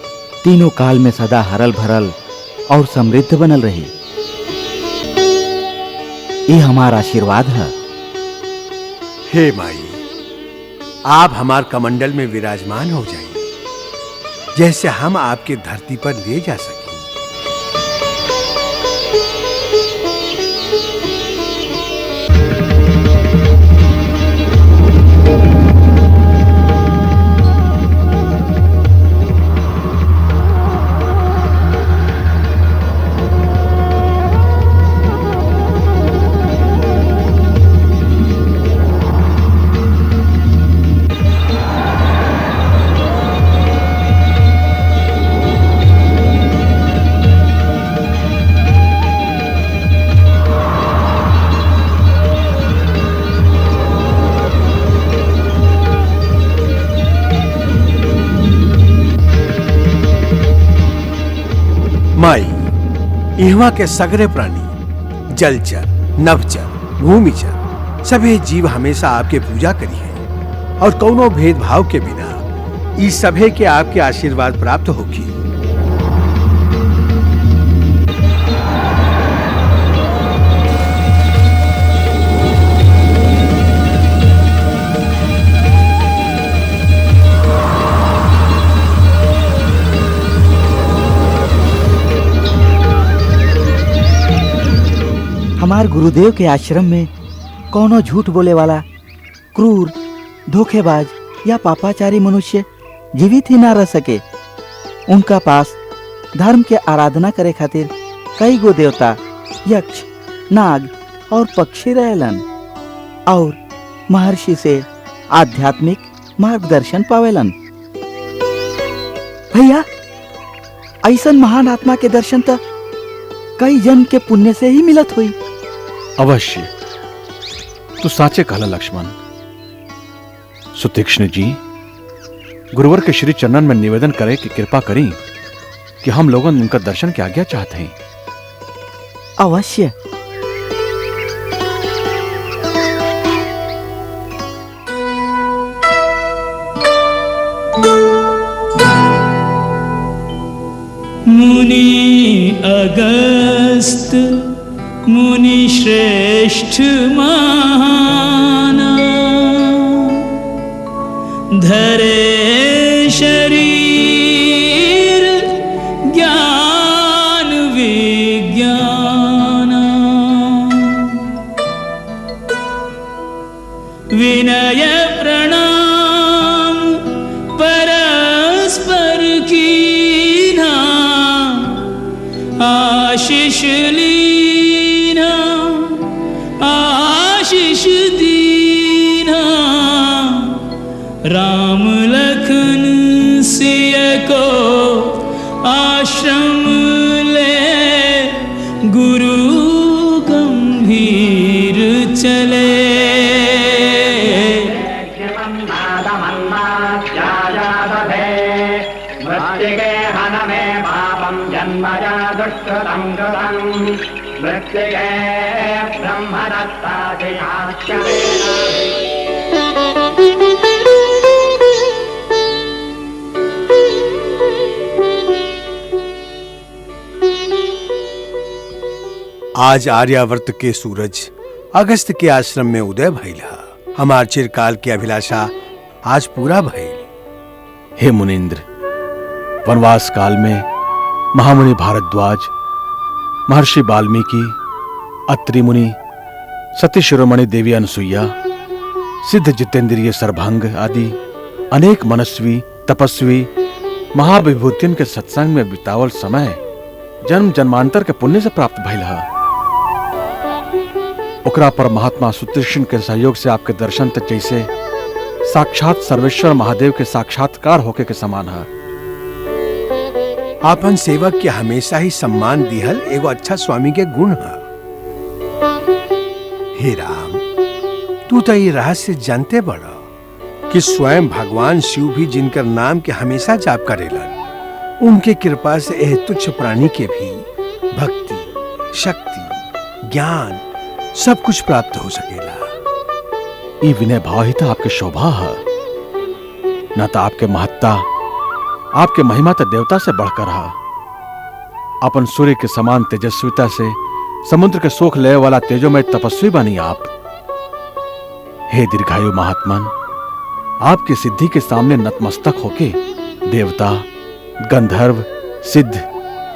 तीनों काल में सदा हरल भरल और समृद्ध बनल रही। ये हमारा आशीर्वाद है। हे माई, आप हमार कमंडल में विराजमान हो जाइए जैसे हम आपके धरती पर ले जा सकें। माई, इहवा के सगरे प्राणी जलचर, नभचर, भूमिचर सभी जीव हमेशा आपके पूजा करी है और कौनो भेदभाव के बिना इस सभे के आपके आशीर्वाद प्राप्त होगी। हमार गुरुदेव के आश्रम में कोनो झूठ बोले वाला, क्रूर, धोखेबाज या पापाचारी मनुष्य जीवित ही ना रह सके। उनका पास धर्म के आराधना करे खातिर कई गो देवता, यक्ष, नाग और पक्षी रहेलन और महर्षि से आध्यात्मिक मार्गदर्शन पावेलन। भैया, ऐसन महान आत्मा के दर्शन तो कई जन्म के पुण्य से ही मिलत हुई। अवश्य, तू साचे कहला लक्ष्मण। सुतीक्ष्ण जी, गुरुवर के श्री चरणन में निवेदन करे कि कृपा करी कि हम लोगों उनका दर्शन की आज्ञा चाहते हैं। अवश्य। मुनि अगस्त मुनि श्रेष्ठ महाना, धरे शरीर ज्ञान विज्ञान, विनय प्रणाम परस्पर कीना, आशीष लीना आशीष दीना, राम लखन सिय को आश्रम ले, गुरु गंभीर चले। आज आर्यावर्त के सूरज अगस्त के आश्रम में उदय भइल हा। हमार चिरकाल की अभिलाषा आज पूरा भइल। हे मुनीन्द्र, वनवास काल में महामुनि भारद्वाज, महर्षि वाल्मीकि, अत्रि मुनि, सती शिरोमणि देवी अनसुईया, सिद्ध जितेंद्रिय सरभंग आदि अनेक मनस्वी, तपस्वी, महाविभूतियों के सत्संग में बितावल समय जन्म जन्मांतर के पुण्य से प्राप्त भइल हा। ओकरा पर महात्मा सुतीक्ष्ण के सहयोग से आपके दर्शन तक जैसे साक्षात सर्वेश्वर महादेव के साक्षात्कार होके के समान है। आपन सेवक के हमेशा ही सम्मान दिहल एगो अच्छा स्वामी के गुण है। हे राम, तू तो ये रहस्य जानते बड़ा कि स्वयं भगवान शिव भी जिनकर नाम के हमेशा जाप करेलन, उनके कृपा से यह तुच्छ प्राणी के भी भक्ति, शक्ति, ज्ञान सब कुछ प्राप्त हो सकेला। ये विनय भाव ही तो आपके शोभा है। न तो आपके महत्ता, आपके महिमा तो देवता से बढ़कर है। अपन सूर्य के समान तेजस्विता से समुद्र के सोख ले वाला तेजोमय तपस्वी बनी आप। हे दीर्घायु महात्मन, आपकी सिद्धि के सामने नतमस्तक होके देवता, गंधर्व, सिद्ध,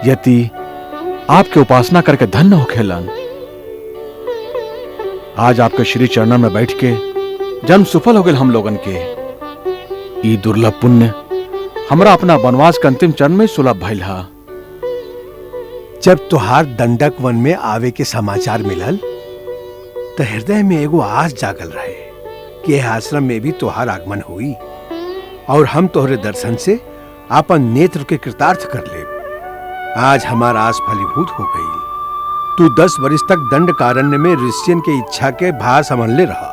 यति आपके उपासना करके धन्य हो खेलन। आज आपके श्री चरणों में बैठ के जन्म सफल हो गए हम लोगन के। ई दुर्लभ पुण्य हमरा अपना वनवास के अंतिम चरण में सुलभ भइल हा। जब तुहार दंडक वन में आवे के समाचार मिलल तो हृदय में एगो आस जागल रहे कि यह आश्रम में भी तुहार आगमन हुई और हम तोहरे दर्शन से आपन नेत्र के कृतार्थ कर ले। आज हमारा आस फलीभूत हो गई। तू 10 वर्ष तक दंडकारण्य में ऋषियन के इच्छा के भार संभालने रहा।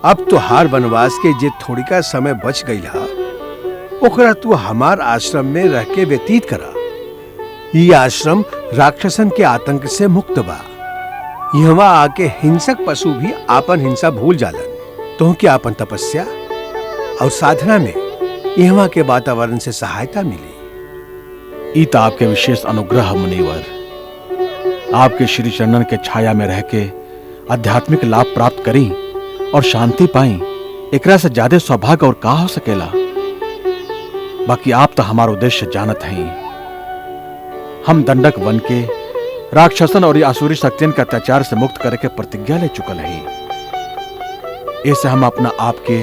अब तुहार वनवास के जे थोड़ी का समय बच गई हा, ओकरा तू हमार आश्रम में रह के व्यतीत करा। ये आश्रम राक्षसन के आतंक से मुक्त बा। यहाँ आके हिंसक पशु भी आपन हिंसा भूल जालन। तो क्या आपन तपस्या और साधना में यहाँ के वातावरण से सहायता मिली। ईता आपके विशेष अनुग्रह मुनिवर। आपके श्री चरणन के छाया में रह के आध्यात्मिक लाभ प्राप्त करी और शांति पाई, एकरा से ज्यादा सौभाग्य और का हो सकेला। बाकी आप तो हमारा उद्देश्य जानत हैं। हम दंडक वन के राक्षसन और आसुरी शक्तियन के अत्याचार से मुक्त करे के प्रतिज्ञा ले चुकल है। ऐसे हम अपना आप के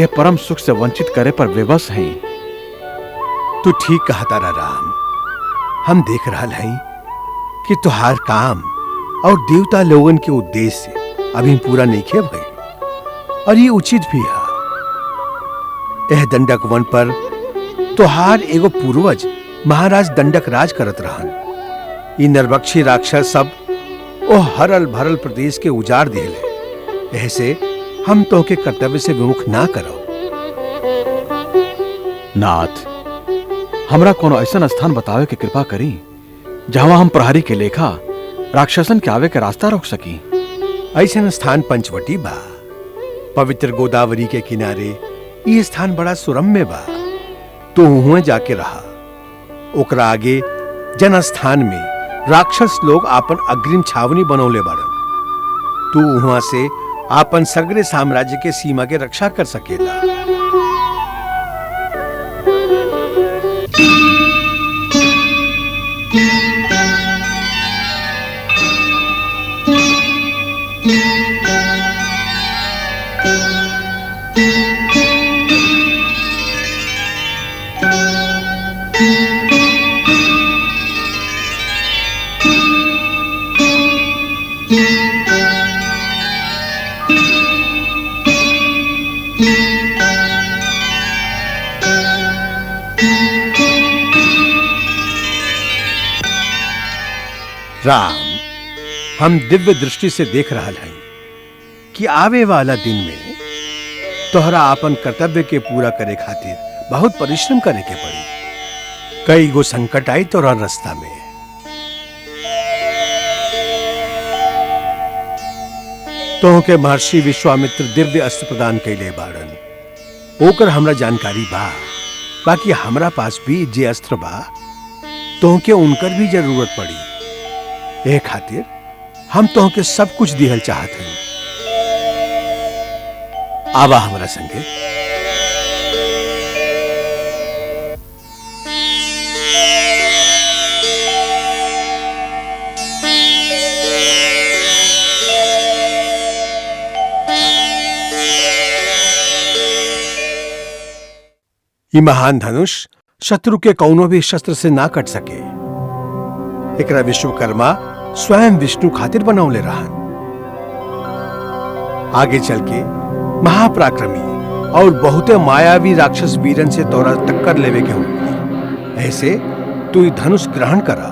यह परम सुख से वंचित करे पर विवश हैं। तू ठीक कहा तारा राम। हम देख रहा है कि तुहार काम और देवता लोगन के उद्देश्य अभी पूरा नहीं खे भाई, और ये उचित भी है। यह दंडक वन पर तुहार एगो पूर्वज महाराज दंडक राज करत रहन। ये नरभक्षी राक्षस सब ओ हरल भरल प्रदेश के उजाड़ दिले। ऐसे हम तो के कर्तव्य से विमुख ना करो। नाथ, हमरा कोनो ऐसा स्थान बतावे के कृपा करी जहां हम प्रहरी के लेखा राक्षसन के आवे के रास्ता रोक सकी। ऐसा स्थान पंचवटी बा, पवित्र गोदावरी के किनारे। ये स्थान बड़ा सुरम्य बा। तो हुए जाके रहा। ओकरा आगे जन स्थान में राक्षस लोग आपन अग्रिम छावनी बनौले बाड़न। तू वहां से आपन सगरे साम्राज्य के सीमा के रक्षा कर सकेला। राम, हम दिव्य दृष्टि से देख रहा हैं कि आवे वाला दिन में तोहरा आपन कर्तव्य के पूरा करे खातिर बहुत परिश्रम करे के पड़ी। कई गो संकट आई तोरा रास्ता में। तो के महर्षि विश्वामित्र दिव्य अस्त्र प्रदान कैले बाड़न। ओकर हमरा जानकारी बा, बाकी हमरा पास भी जे अस्त्र बा तो के उनकर भी जरूरत पड़ी। ए खातिर हम तो के सब कुछ दिहल चाहत हैं। आवा हमरा संगे। ये महान धनुष शत्रु के कौनो भी शस्त्र से ना कट सके। एकरा विश्वकर्मा स्वयं विष्णु खातिर बनौले रहन। आगे चल के महापराक्रमी और बहुते मायावी राक्षस वीरन से तोरा टक्कर लेवे के होगी। ऐसे तू ये धनुष ग्रहण करा।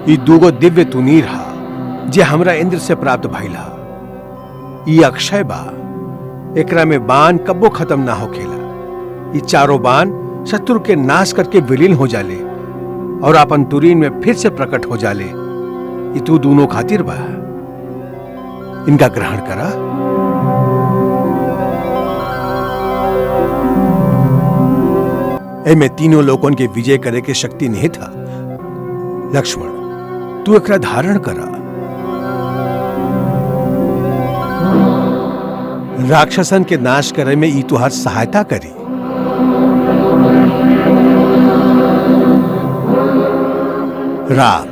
ये दूगो दिव्य तुनीर हा जे हमरा इंद्र से प्राप्त भइला। ये अक्षय बा। एकरा में बाण कब्बो खत्म ना होखेला। ये चारों बाण शत्रु के नाश करके विलीन हो जाले और अपन तुरीन में फिर से प्रकट हो जाले। ये तू दोनों खातिर बा। इनका ग्रहण करा। ए में तीनों लोगों के विजय करे के शक्ति नहीं था। लक्ष्मण, तू एकरा धारण करा। राक्षसन के नाश करे में ई तुहार सहायता करी। राम,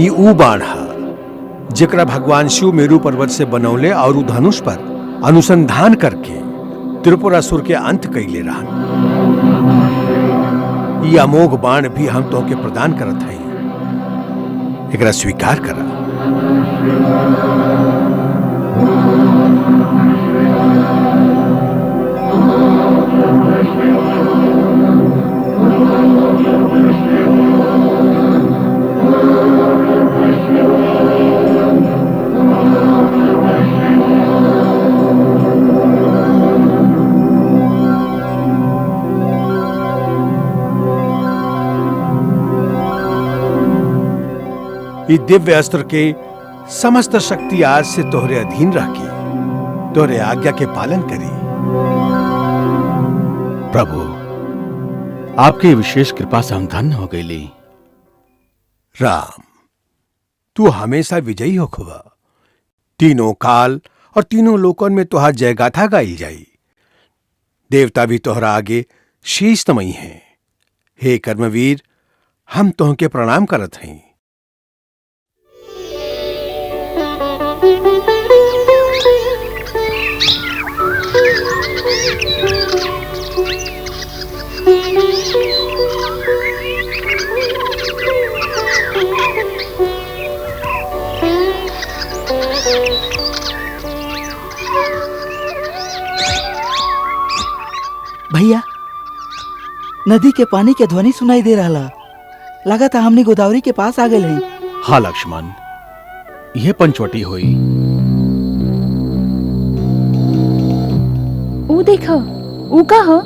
ई ऊ बाण हा जेकरा भगवान शिव मेरू पर्वत से बनौले और ऊ धनुष पर अनुसंधान करके त्रिपुरासुर के अंत कैले रहन। ई अमोघ बाण भी हम तो के प्रदान करत हई। एकरा स्वीकार करा। ये दिव्य अस्त्र के समस्त शक्ति आज से तोहरे अधीन रखी, तोहरे आज्ञा के पालन करी। प्रभु, आपकी विशेष कृपा से हम धन्य हो गए। राम, तू हमेशा विजयी हो खुआ। तीनों काल और तीनों लोकन में तुहार जयगाथा गाई जाई। देवता भी तोहरा आगे शीश नमई हैं। हे कर्मवीर, हम तोहके प्रणाम करत हई। भैया, नदी के पानी के ध्वनि सुनाई दे रहा। लगा था हमने गोदावरी के पास आ गए हैं। हाँ लक्ष्मण, यह पंचवटी हुई। ऊ देखो, ऊ का हो?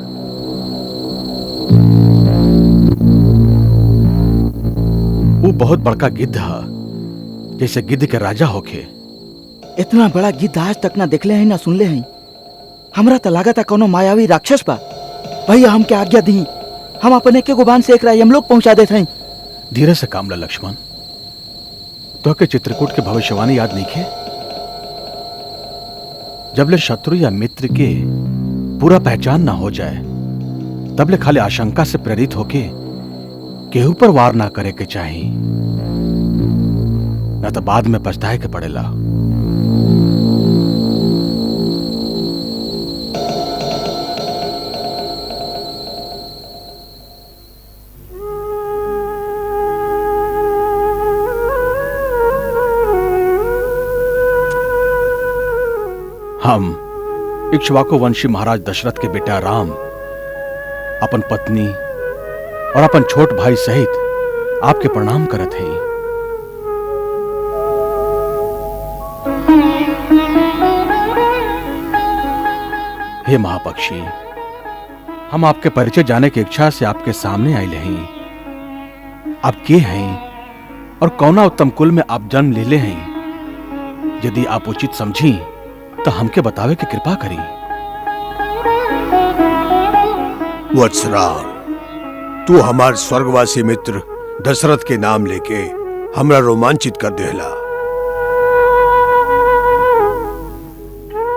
वो बहुत बड़का गिद्ध है, जैसे गिद्ध के राजा होके। इतना बड़ा गिद्ध आज तक ना देखले हैं ना सुनले हैं। हमरा तो लगा था कोनो मायावी राक्षस बा। भैया हमके आज्ञा दी, हम अपने के गुबान से एक राय हम लोग पहुंचा देते हैं। धीरे से काम ला लक्ष्मण। तो के चित्रकूट के भविष्यवाणी याद नहीं खे? जबले शत्रु या मित्र के पूरा पहचान ना हो जाए, तबले खाली आशंका से प्रेरित होके केहू पर वार ना करे के चाहिए, न तो बाद में पछताए के पड़ेला। हम इक्ष्वाकु वंशी महाराज दशरथ के बेटा राम अपन पत्नी और अपन छोट भाई सहित आपके प्रणाम करत हैं। हे महापक्षी, हम आपके परिचय जाने की इच्छा से आपके सामने आए हैं। आप के हैं और कौना उत्तम कुल में आप जन्म ले ले हैं? यदि आप उचित समझी तो हमके बतावे की कृपा करी। वत्सराम, तू हमार स्वर्गवासी मित्र दशरथ के नाम लेके हमरा रोमांचित कर देला।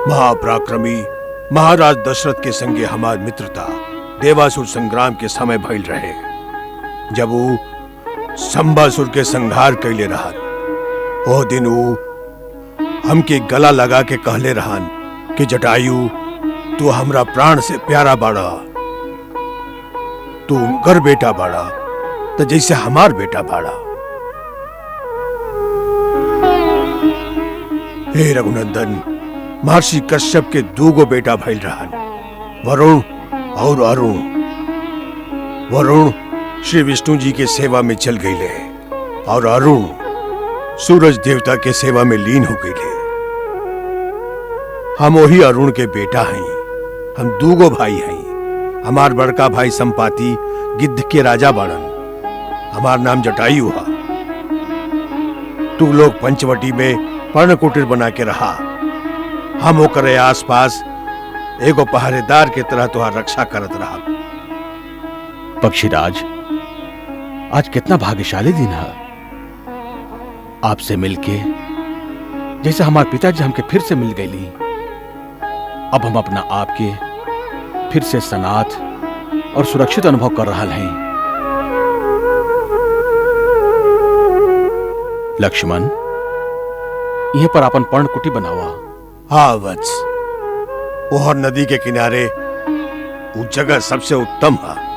महापराक्रमी महाराज दशरथ के संगे हमार मित्रता देवासुर संग्राम के समय भइल रहे, जब वो संबासुर के संहार कैले रहन। ओ दिन वो हमके गला लगा के कहले रहन कि जटायु, तू हमरा प्राण से प्यारा बाड़ा, तू उनकर बेटा बाड़ा तो जैसे हमार बेटा बाड़ा। हे रघुनंदन, महर्षि कश्यप के दूगो बेटा भइल रहन, वरुण और अरुण। वरुण श्री विष्णु जी के सेवा में चल गईले और अरुण सूरज देवता के सेवा में लीन हो गईले। हम वही अरुण के बेटा हैं। हम दूगो भाई हैं। हमार बड़का भाई संपाति गिद्ध के राजा बाड़न, हमार नाम जटायु है। तू लोग पंचवटी में पर्ण कुटीर बना के रहा। हम ओकरे आसपास एगो पहरेदार के तरह तुहार रक्षा करत रहा। पक्षीराज, आज कितना भाग्यशाली दिन है। आपसे मिलके जैसे हमारे पिताजी हमके फिर से मिल गईली। अब हम अपना आपके फिर से सनाथ और सुरक्षित अनुभव कर रहा हैं। लक्ष्मण, यह पर अपन पर्ण कुटी बनावा। हाँ वत्स, ओहर नदी के किनारे वो जगह सबसे उत्तम है।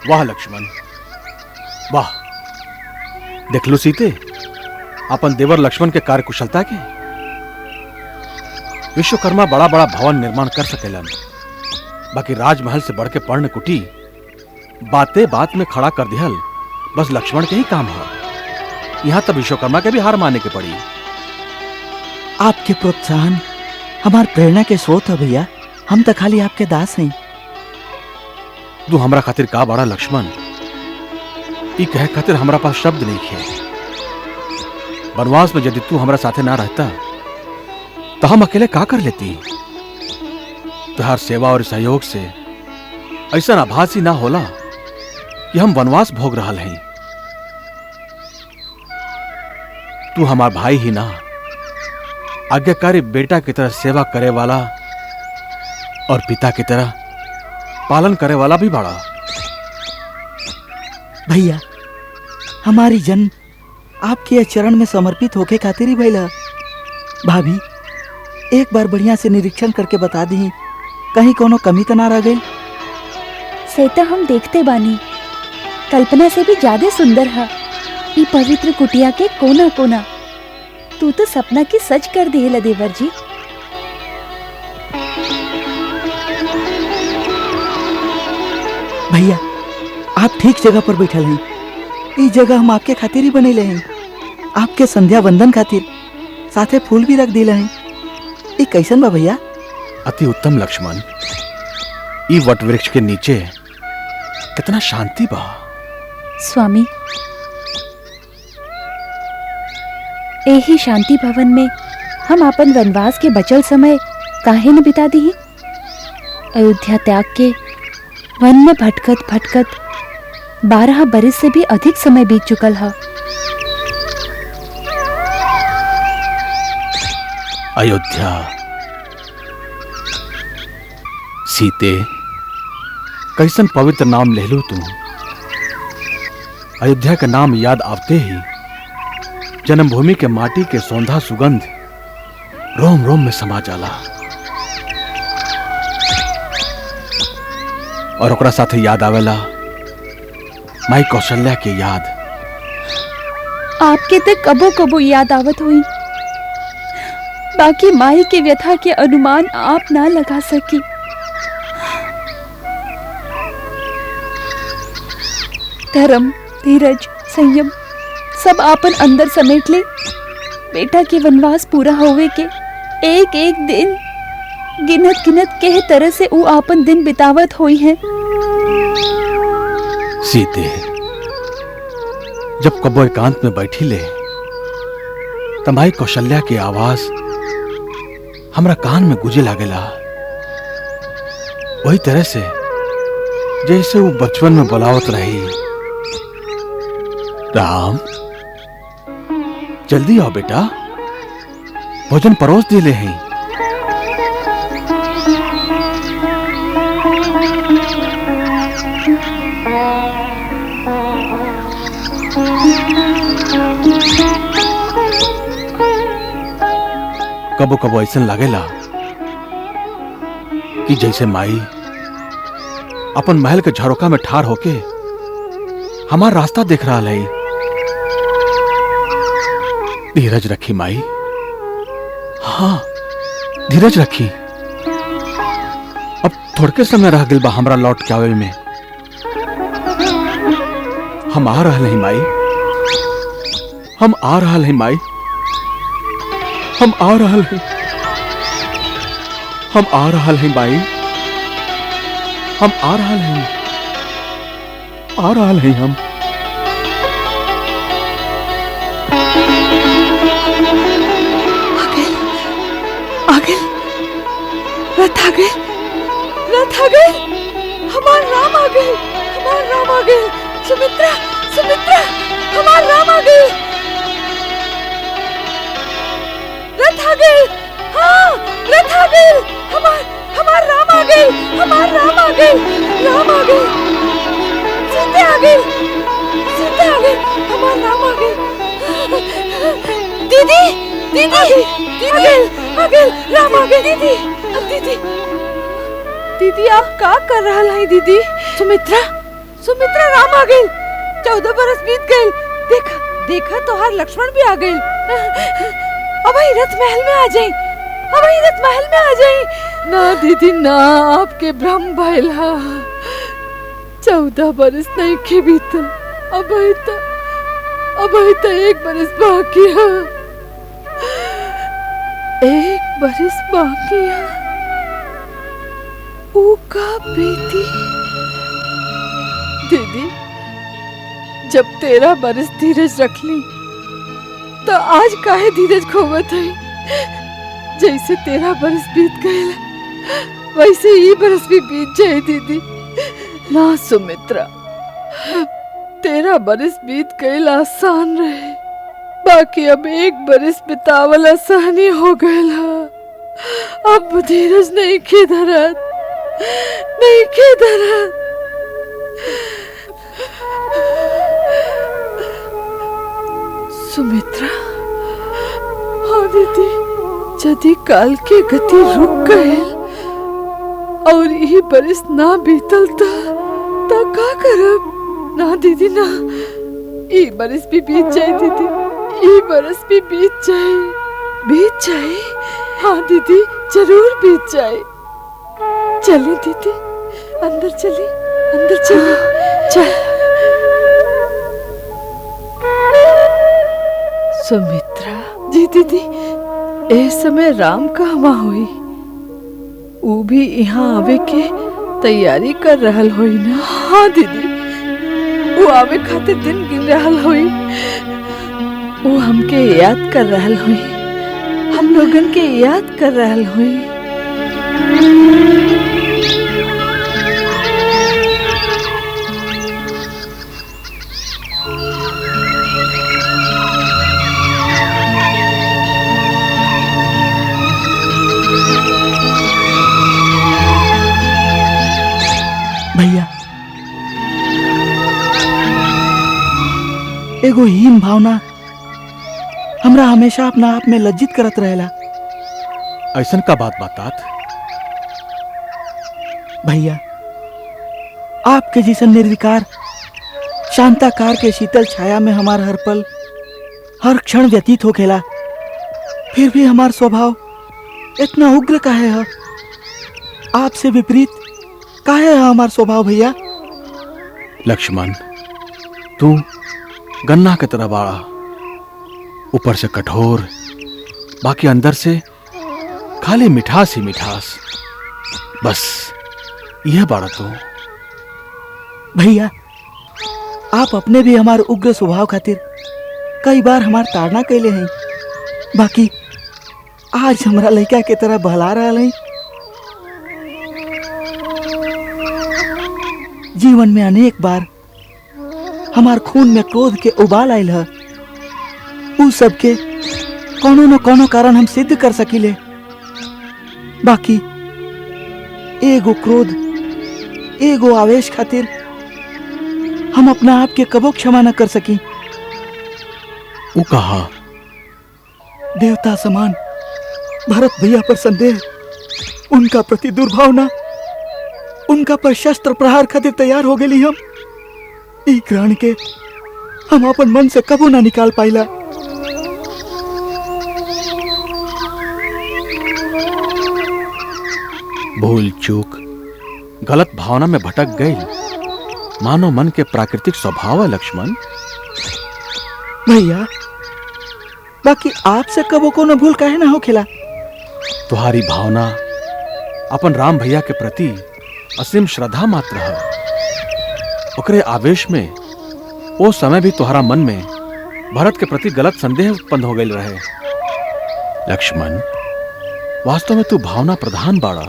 वाह लक्ष्मण, वाह। देख लो सीते, अपन देवर लक्ष्मण के कार्य कुशलता के। विश्वकर्मा बड़ा बड़ा भवन निर्माण कर सकेलन, बाकी राजमहल से बढ़ के पर्ण कुटी बातें बात में खड़ा कर दिहल बस लक्ष्मण के ही काम है। यहां तब विश्वकर्मा के भी हार माने के पड़ी। आपके प्रोत्साहन हमार प्रेरणा के स्रोत है भैया। हम तो खाली आपके दास हैं। तू हमरा खातिर का बड़ा लक्ष्मण, ई कहे खातिर हमरा पास शब्द नहीं है। वनवास में यदि तू हमरा साथे ना रहता तो हम अकेले का कर लेती। तुहार सेवा और सहयोग से ऐसा आभास ही ना होला कि हम वनवास भोग रहा हैं। तू हमार भाई ही ना, आज्ञाकारी बेटा की तरह सेवा करे वाला और पिता की तरह पालन करे वाला भी बड़ा। भैया हमारी जन्म आपके चरण में समर्पित होके खातिर ही भैला। भाभी एक बार बढ़िया से निरीक्षण करके बता दी कहीं कोनो कमी तो ना रह गई। से तो हम देखते बानी, कल्पना से भी ज्यादा सुंदर है ई पवित्र कुटिया के कोना कोना। तू तो सपना की सच कर दिए देवर जी। भैया आप ठीक जगह पर बैठल हैं। इस जगह हम आपके खातिर ही बनेले हैं। आपके संध्या वंदन खातिर साथे फूल भी रख दिले हैं। ये कैसन बा भैया? अति उत्तम लक्ष्मण। ई वट वृक्ष के नीचे कितना शांति बा। स्वामी यही शांति भवन में हम अपन वनवास के बचल समय काहे न बिता दी। अयोध्या त्याग के वन में भटकत भटकत 12 बरस से भी अधिक समय बीत चुकल है। अयोध्या, सीते, कैसन पवित्र नाम ले लू तू। अयोध्या का नाम याद आते ही जन्मभूमि के माटी के सौंधा सुगंध रोम रोम में समा जाला और ओकरा साथे याद आवेला माई कौशल्या के याद। आपके तक कबो कबो याद आवत हुई, बाकी माई के व्यथा के अनुमान आप ना लगा सकी। धर्म, धीरज, संयम सब आपन अंदर समेट ले। बेटा के वनवास पूरा होवे के एक एक दिन गिनत गिनत के तरह से वो आपन दिन बितावत हुई है। सीते, जब कबो एकांत में बैठी ले तमाई कौशल्या की आवाज हमरा कान में गुजे लागेला। वही तरह से जैसे वो बचपन में बुलावत रही, राम जल्दी आओ बेटा, भोजन परोस दिले हैं। कबो कबो ऐसा लागेला कि जैसे माई अपन महल के झरोका में ठार होके हमारा रास्ता देख रहा है। धीरज रखी माई, हाँ धीरज रखी। अब थोड़के समय रह गइल बा हमरा लौट के आवे में। हम आ रहल हैं माई, हम आ रहल हैं माई, हम आ रहल हैं, हम आ रहल हैं माई, हम आ रहल हैं, आ रहल हैं हम। आगे रथ आ गए, रथ आ गए, हमार राम आ गए, हमार राम आ गए। सुमित्रा, सुमित्रा, हमार राम आ गए, रथ आ गए। हाँ रथ आ गए, हमार राम आ गए, हमार राम आ गए, राम आ गए। सीते आ गए, सीते आ गए, हमार राम आ गए। दीदी, दीदी, दीदी आ गए, राम आ गए। दीदी, दीदी, दीदी आप का कर रहा है? दीदी सुमित्रा, सुमित्रा राम आ गए। 14 बरस बीत गए। देखा देखा तोहार लक्ष्मण भी आ गए। अब ही रथ महल में आ जाए, अब ही रथ महल में आ जाए। ना दीदी ना, आपके भ्रम भइल हा। 14 बरस नहीं के बीतल, अब ही तो 1 बरस बाकी है। एक बरिस बाकी है, ऊ का बीती। दीदी, जब 13 बरिस धीरज रख ली तो आज काहे धीरज खोवत है? जैसे 13 बरस बीत गए वैसे ही बरस भी बीत जाए दीदी। ना सुमित्रा, 13 बरस बीत गए आसान रहे, बाकी अब एक बरस बितावल आसानी हो गया। अब धीरज नहीं के धरत, नहीं के धरत। सुमित्रा, हाँ दीदी, यदि काल के गति रुक गए और यही बरिस ना बीतल तो का करब? ना दीदी ना, ये बरिस भी बीत जाए दीदी, ये बरस भी बीत जाए। बीत जाए? हाँ दीदी, जरूर बीत जाए। चलिए दीदी, अंदर चलिए, अंदर चलिए। चल सुमित्रा जी। दीदी, इस समय राम कहवा हुई? वो भी यहाँ आवे के तैयारी कर रहल होई ना? हाँ दीदी, वो आवे खातिर दिन गिन रहल होई। वो हमके याद कर रहल होई, हम लोगन के याद कर रहल होई। भैया, एगो हीन भावना हमरा हमेशा अपना आप में लज्जित करत रहेला। ऐसन का बात बातात? भैया, आपके जैसन निर्विकार शांताकार के शीतल छाया में हमार हर पल हर क्षण व्यतीत हो खेला, फिर भी हमार स्वभाव इतना उग्र काहे है? आपसे विपरीत काहे है हमार स्वभाव भैया? लक्ष्मण, तू गन्ना की तरह बाड़ा, ऊपर से कठोर, बाकी अंदर से खाली मिठास ही मिठास। बस यह बाड़ा तू। भैया, आप अपने भी हमार उग्र स्वभाव खातिर कई बार हमार ताड़ना कैले हैं, बाकी आज हमारा लड़का के तरह बहला रहा है। जीवन में अनेक बार हमार खून में क्रोध के उबाल आयल है, उस सब के कोनो न कोनो कारण हम सिद्ध कर सकिले, बाकी एगो क्रोध, एगो आवेश खातिर हम अपना आप के कबो क्षमा न कर सकी। वो कहा देवता समान भरत भैया पर संदेह, उनका प्रति दुर्भावना, उनका पर शस्त्र प्रहार खातिर तैयार हो गई। हम ई ग्रहण के हम अपन मन से कबो ना निकाल पाइला। भूल चूक, गलत भावना में भटक गई, मानो मन के प्राकृतिक स्वभाव है लक्ष्मण। भैया, बाकी आपसे कबो को न भूल काहे ना हो खेला? तुम्हारी भावना अपन राम भैया के प्रति असीम श्रद्धा मात्र है। ओकरे आवेश में वो समय भी तुम्हारा मन में भरत के प्रति गलत संदेह उत्पन्न हो गई रहे। लक्ष्मण, वास्तव में तू भावना प्रधान बाड़ा।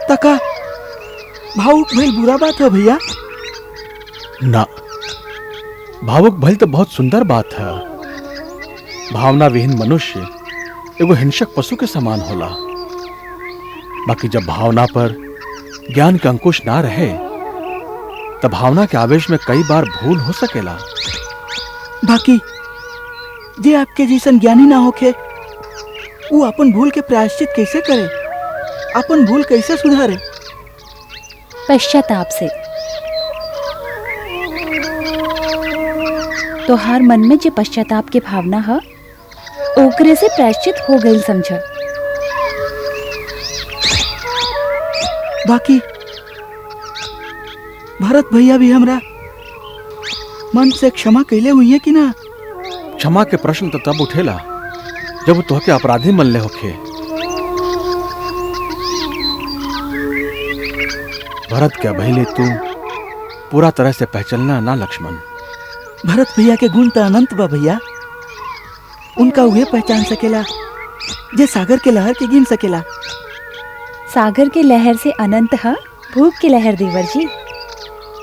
तका भावुक भइल बुरा बात है भैया? ना, भावुक भइल तो बहुत सुंदर बात है। भावना विहीन मनुष्य एगो हिंसक पशु के समान होला। बाकी जब भावना पर ज्ञान के अंकुश ना रहे तब भावना के आवेश में कई बार भूल हो सकेला। बाकी जे आपके जैसन ज्ञानी ना होके, वो अपन भूल के प्रायश्चित कैसे करे, अपन भूल कैसे सुधारे? पश्चाताप से। तो हर मन में जो पश्चाताप के भावना है, ओकरे से प्रायश्चित हो गई समझ। बाकी भरत भैया भी हमरा मन से क्षमा कैले हुई है कि ना? क्षमा के प्रश्न तो तब उठेला जब वो तोहके अपराधी मनले होखे। भरत के अभैले तू पूरा तरह से पहचानना ना लक्ष्मण। भरत भैया के गुण तो अनंत बा भैया। उनका उहे पहचान सकेला जे सागर के लहर के गिन सकेला। सागर के लहर से अनंत है भूख की लहर देवर जी।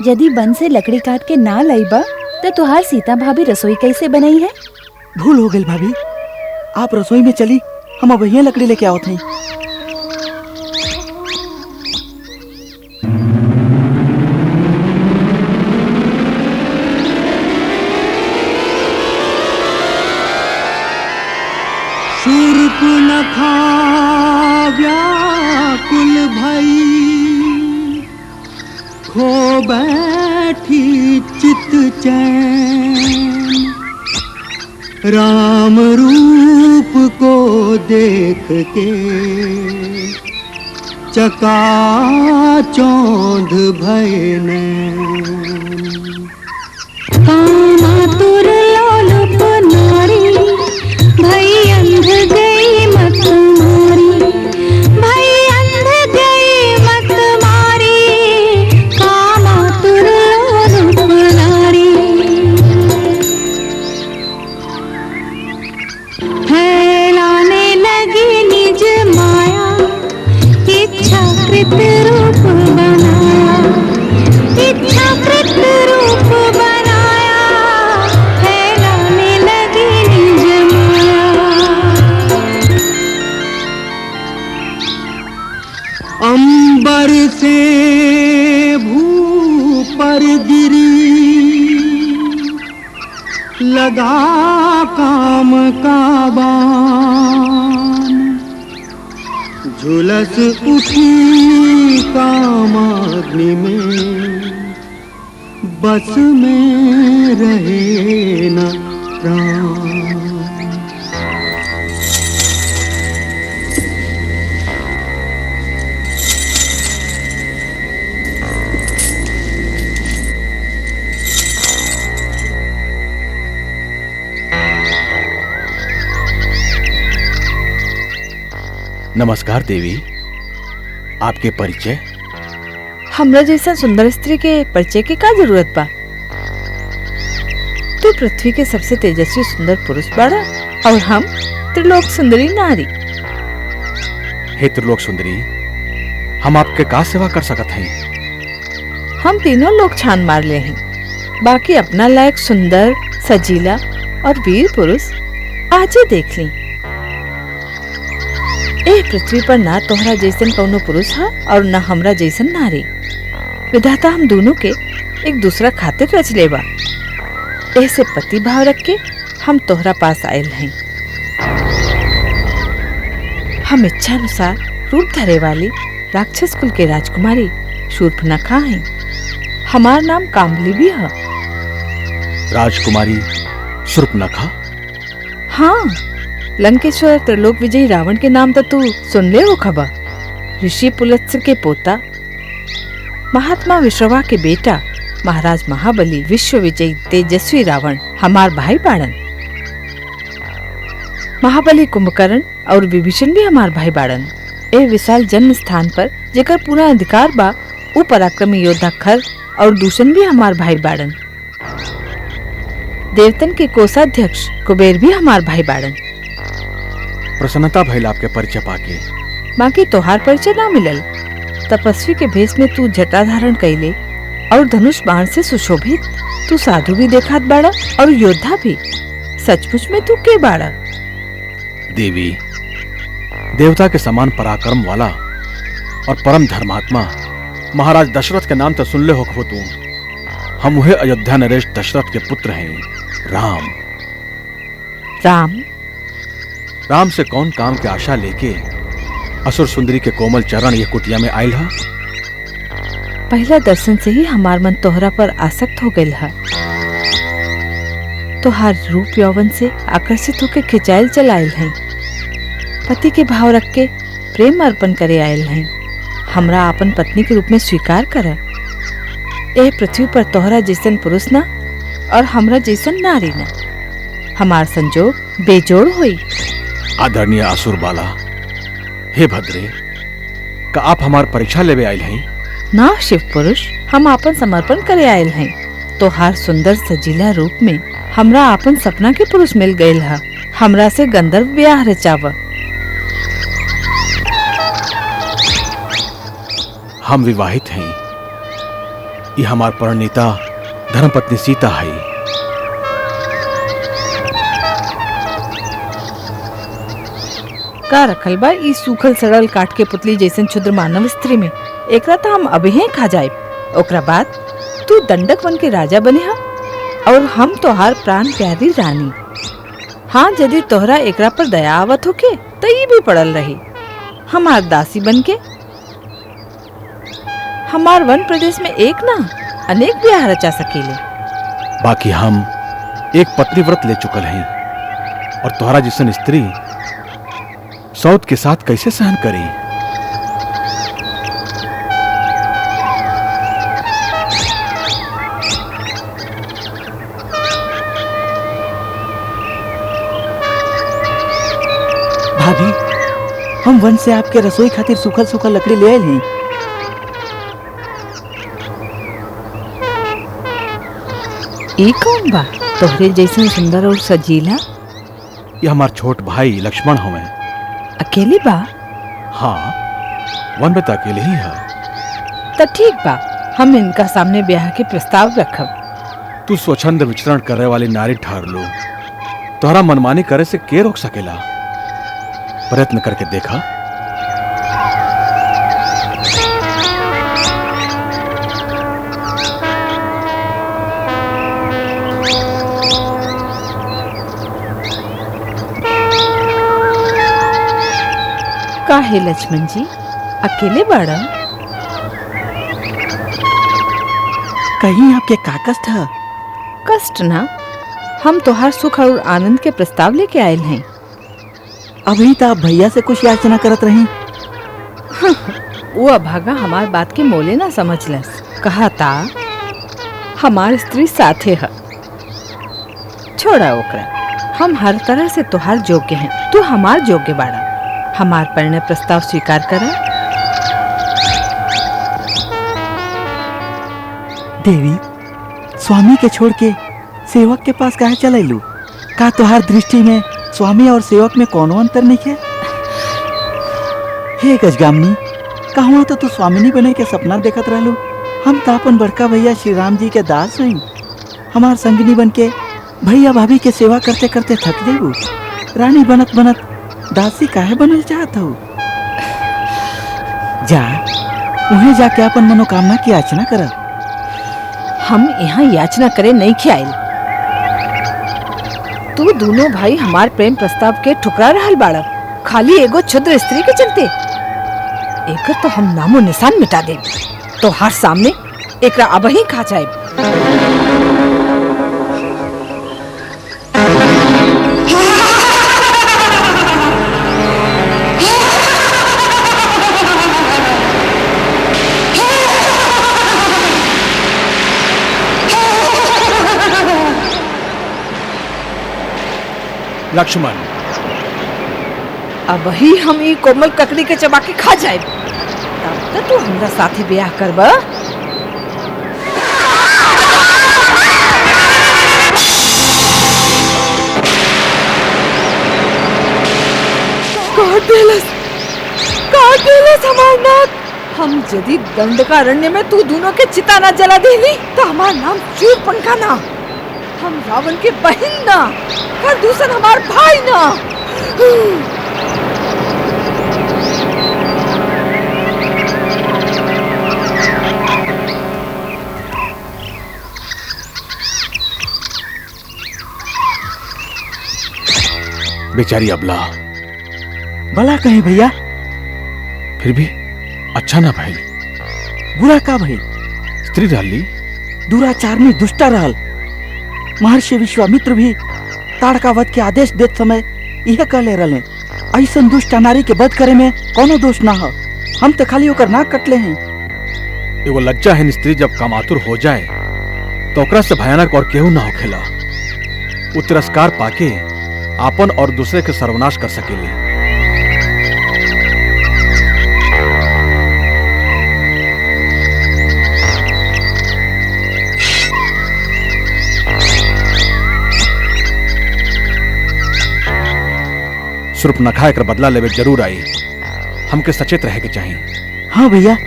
यदि बन से लकड़ी काट के ना लईबा तो तुहार सीता भाभी रसोई कैसे बनाई है? भूल हो गई भाभी, आप रसोई में चली, हम अब यहीं लकड़ी लेके आवत हई। शूर्पणखा व्याकुल भई खो बैठी चित चैन। राम रूप को देख के चकाचौंध भय नैन। कामातुर लोलुप नारी भई अंध गई मत मारी। भई अंध गई मत मारी कामातुर लोलुप नारी। फैलाने लगी निज माया इच्छाकृत रूप बनाया। इच्छाकृत रूप बनाया फैलाने लगी निज माया। अंबर से भू पर गिरी लगा काम का बाण। झुलस उठी कामाग्नि में बस में रहे न प्राण। नमस्कार देवी, आपके परिचय? हमरा जैसा सुंदर स्त्री के परिचय की का जरूरत बा? तू पृथ्वी के सबसे तेजस्वी सुंदर पुरुष बाड़ा और हम त्रिलोक सुंदरी नारी। हे त्रिलोक सुंदरी, हम आपके का सेवा कर सकत हैं? हम तीनों लोग छान मार ले हैं, बाकी अपना लायक सुंदर सजीला और वीर पुरुष आज ही देख ली। ए पृथ्वी पर ना तोहरा जैसन कौनो पुरुष है और न हमरा जैसन नारी। विधाता हम दोनों के एक दूसरा खातिर रच लेबा। ऐसे पति भाव रख के हम तोहरा पास आयल हैं। हम इच्छा अनुसार रूप धरे वाली राक्षस कुल के राजकुमारी शूर्पणखा हैं। हमार नाम कामली भी है। राजकुमारी शूर्पणखा? हाँ, लंकेश्वर त्रिलोक विजयी रावण के नाम तो तू सुन ले हो खबर। ऋषि पुलत्स्य के पोता, महात्मा विश्रवा के बेटा, महाराज महाबली विश्व विजयी तेजस्वी रावण हमार भाई बाड़न। महाबली कुंभकर्ण और विभीषण भी हमार भाई बाड़न। ए विशाल जन्म स्थान पर जेकर पूरा अधिकार बा, उ पराक्रमी योद्धा खर और दूषण भी हमार भाई बाड़न। देवतन के कोषाध्यक्ष कुबेर भी हमार भाई बाड़न। प्रसन्नता भइल आपके परिचय पाके। बाकी तोहार परिचय ना मिलल। तपस्वी के भेष में तू जटा धारण कैले और धनुष बाण से सुशोभित। तू साधु भी देखात बाड़ा और योद्धा भी। सचमुच में तू के बाड़ा? देवी, देवता के समान पराक्रम वाला और परम धर्मात्मा महाराज दशरथ के नाम तो सुन ले हो तू। हम वह अयोध्या नरेश दशरथ के पुत्र हैं, राम। राम? राम से कौन काम की आशा लेके असुर सुंदरी के कोमल चरण ये कुटिया में आयल है? पहला दर्शन से ही हमार मन तोहरा पर आसक्त हो गयल है। तोहार रूप यौवन से आकर्षित होकर खिंचायल चल आयल हैं। पति के भाव रख के प्रेम अर्पण करे आयल हैं। हमरा अपन पत्नी के रूप में स्वीकार कर। ए पृथ्वी पर तोहरा जैसन पुरुष ना और हमरा जैसन नारी ना। हमार संजोग बेजोड़ हुई। आदरणीय असुर बाला, हे भद्रे, का आप हमार परीक्षा लेवे आयल हैं? ना शिव पुरुष, हम आपन समर्पण करे आयल हैं। तोहार सुंदर सजीला रूप में हमरा आपन सपना के पुरुष मिल गईल है। हमरा से गंधर्व ब्याह रचाव। हम विवाहित हैं। ये हमार परिणीता धर्मपत्नी सीता है। का रखल बा ई सूखल सड़ल काट के पुतली जैसन क्षुद्र मानव स्त्री में? एकरा तो हम अभी ही खा जाए। ओकरा बाद तू दंडक बन के राजा बने हा और हम तोहार प्राण प्यारी रानी। हाँ, यदि तोहरा एकरा पर दया आवत होके तो ये भी पड़ल रही। हमार दासी बन के हमार वन प्रदेश में एक ना अनेक ब्याह रचा सकेले। बाकी हम एक पत्नी व्रत ले चुकल हैं और तोहरा जिसन स्त्री सौत के साथ कैसे सहन करी? भाभी, हम वन से आपके रसोई खातिर सूखल सूखल लकड़ी ले आए हैं। ई कौन बा तोहरे जैसन सुंदर और सजीला? ये हमार छोट भाई लक्ष्मण हमें। अकेले बा? हाँ, वन में तो अकेले ही है। तो ठीक बा, हम इनका सामने ब्याह के प्रस्ताव रखब। तू स्वच्छंद विचरण करे वाली नारी ठहर लो। तोहरा मनमानी करे से के रोक सकेला? प्रयत्न करके देखा। काहे लक्ष्मण जी अकेले बाड़ा? कहीं आपके का कष्ट है? कष्ट ना, हम तोहार सुख और आनंद के प्रस्ताव लेके आयल हैं। अभी तो आप भैया से कुछ याचना करत रही। वो अभागा हमार बात के मोले ना समझलस। कहा था हमार स्त्री साथे है। छोड़ा ओकरा, हम हर तरह से तोहार योग्य हैं। तू हमार योग्य बाड़ा। हमार परिणय प्रस्ताव स्वीकार करा। देवी, स्वामी के छोड़ के सेवक के पास काहे चलैलू? का तोहार दृष्टि में स्वामी और सेवक में कोनो अंतर नहीं है? हे गजगामनी, कहवा तो तू स्वामिनी बने के सपना देखत रहलू। हम तो अपन बड़का भैया श्री राम जी के दास हुई। हमार संगनी बन के भैया भाभी के सेवा करते करते थक जेबू। रानी बनत बनत दासी काहे बनल चाहत हो? जा उन्हें जाके अपन मनोकामना की याचना कर। हम यहाँ याचना करे नहीं खियाइल। तू दोनों भाई हमार प्रेम प्रस्ताव के ठुकरा रहल बाड़ा, खाली एगो क्षुद्र स्त्री के चलते। एकर तो हम नामो निशान मिटा दे। तो हर सामने एकरा अब ही खा जाए। लक्ष्मण, अब ही हम ई कोमल ककड़ी के चबा के खा जाए। तब तक तू हमरा साथे ब्याह करबा। काट देलस हमार नाक। हम यदि दंडकारण्य में तू दोनों के चिता न जला देली तो हमार नाम शूर्पणखा ना, हम रावण के बहन ना, हर दूसर हमार भाई ना। बेचारी अबला। भला कहीं भैया, फिर भी अच्छा ना भाई। बुरा का भाई? स्त्री डाली दुराचारनी दुष्टा रहल। महर्षि विश्वामित्र भी ताड़का वध के आदेश देते समय यह कह ले रहे, ऐसा दुष्ट नारी के वध करे में कोनो दोष ना हो। हम तो खाली ओकर नाक कटले हैं। एगो लज्जाहीन स्त्री जब कामातुर हो जाए तो ओकरा से भयानक और केहू ना होखेला। वो तिरस्कार पाके आपन और दूसरे के सर्वनाश कर सकेली। सूर्पनखा एकर बदला लेवे जरूर आई। हमके सचेत रहे के चाहिए। हाँ भैया,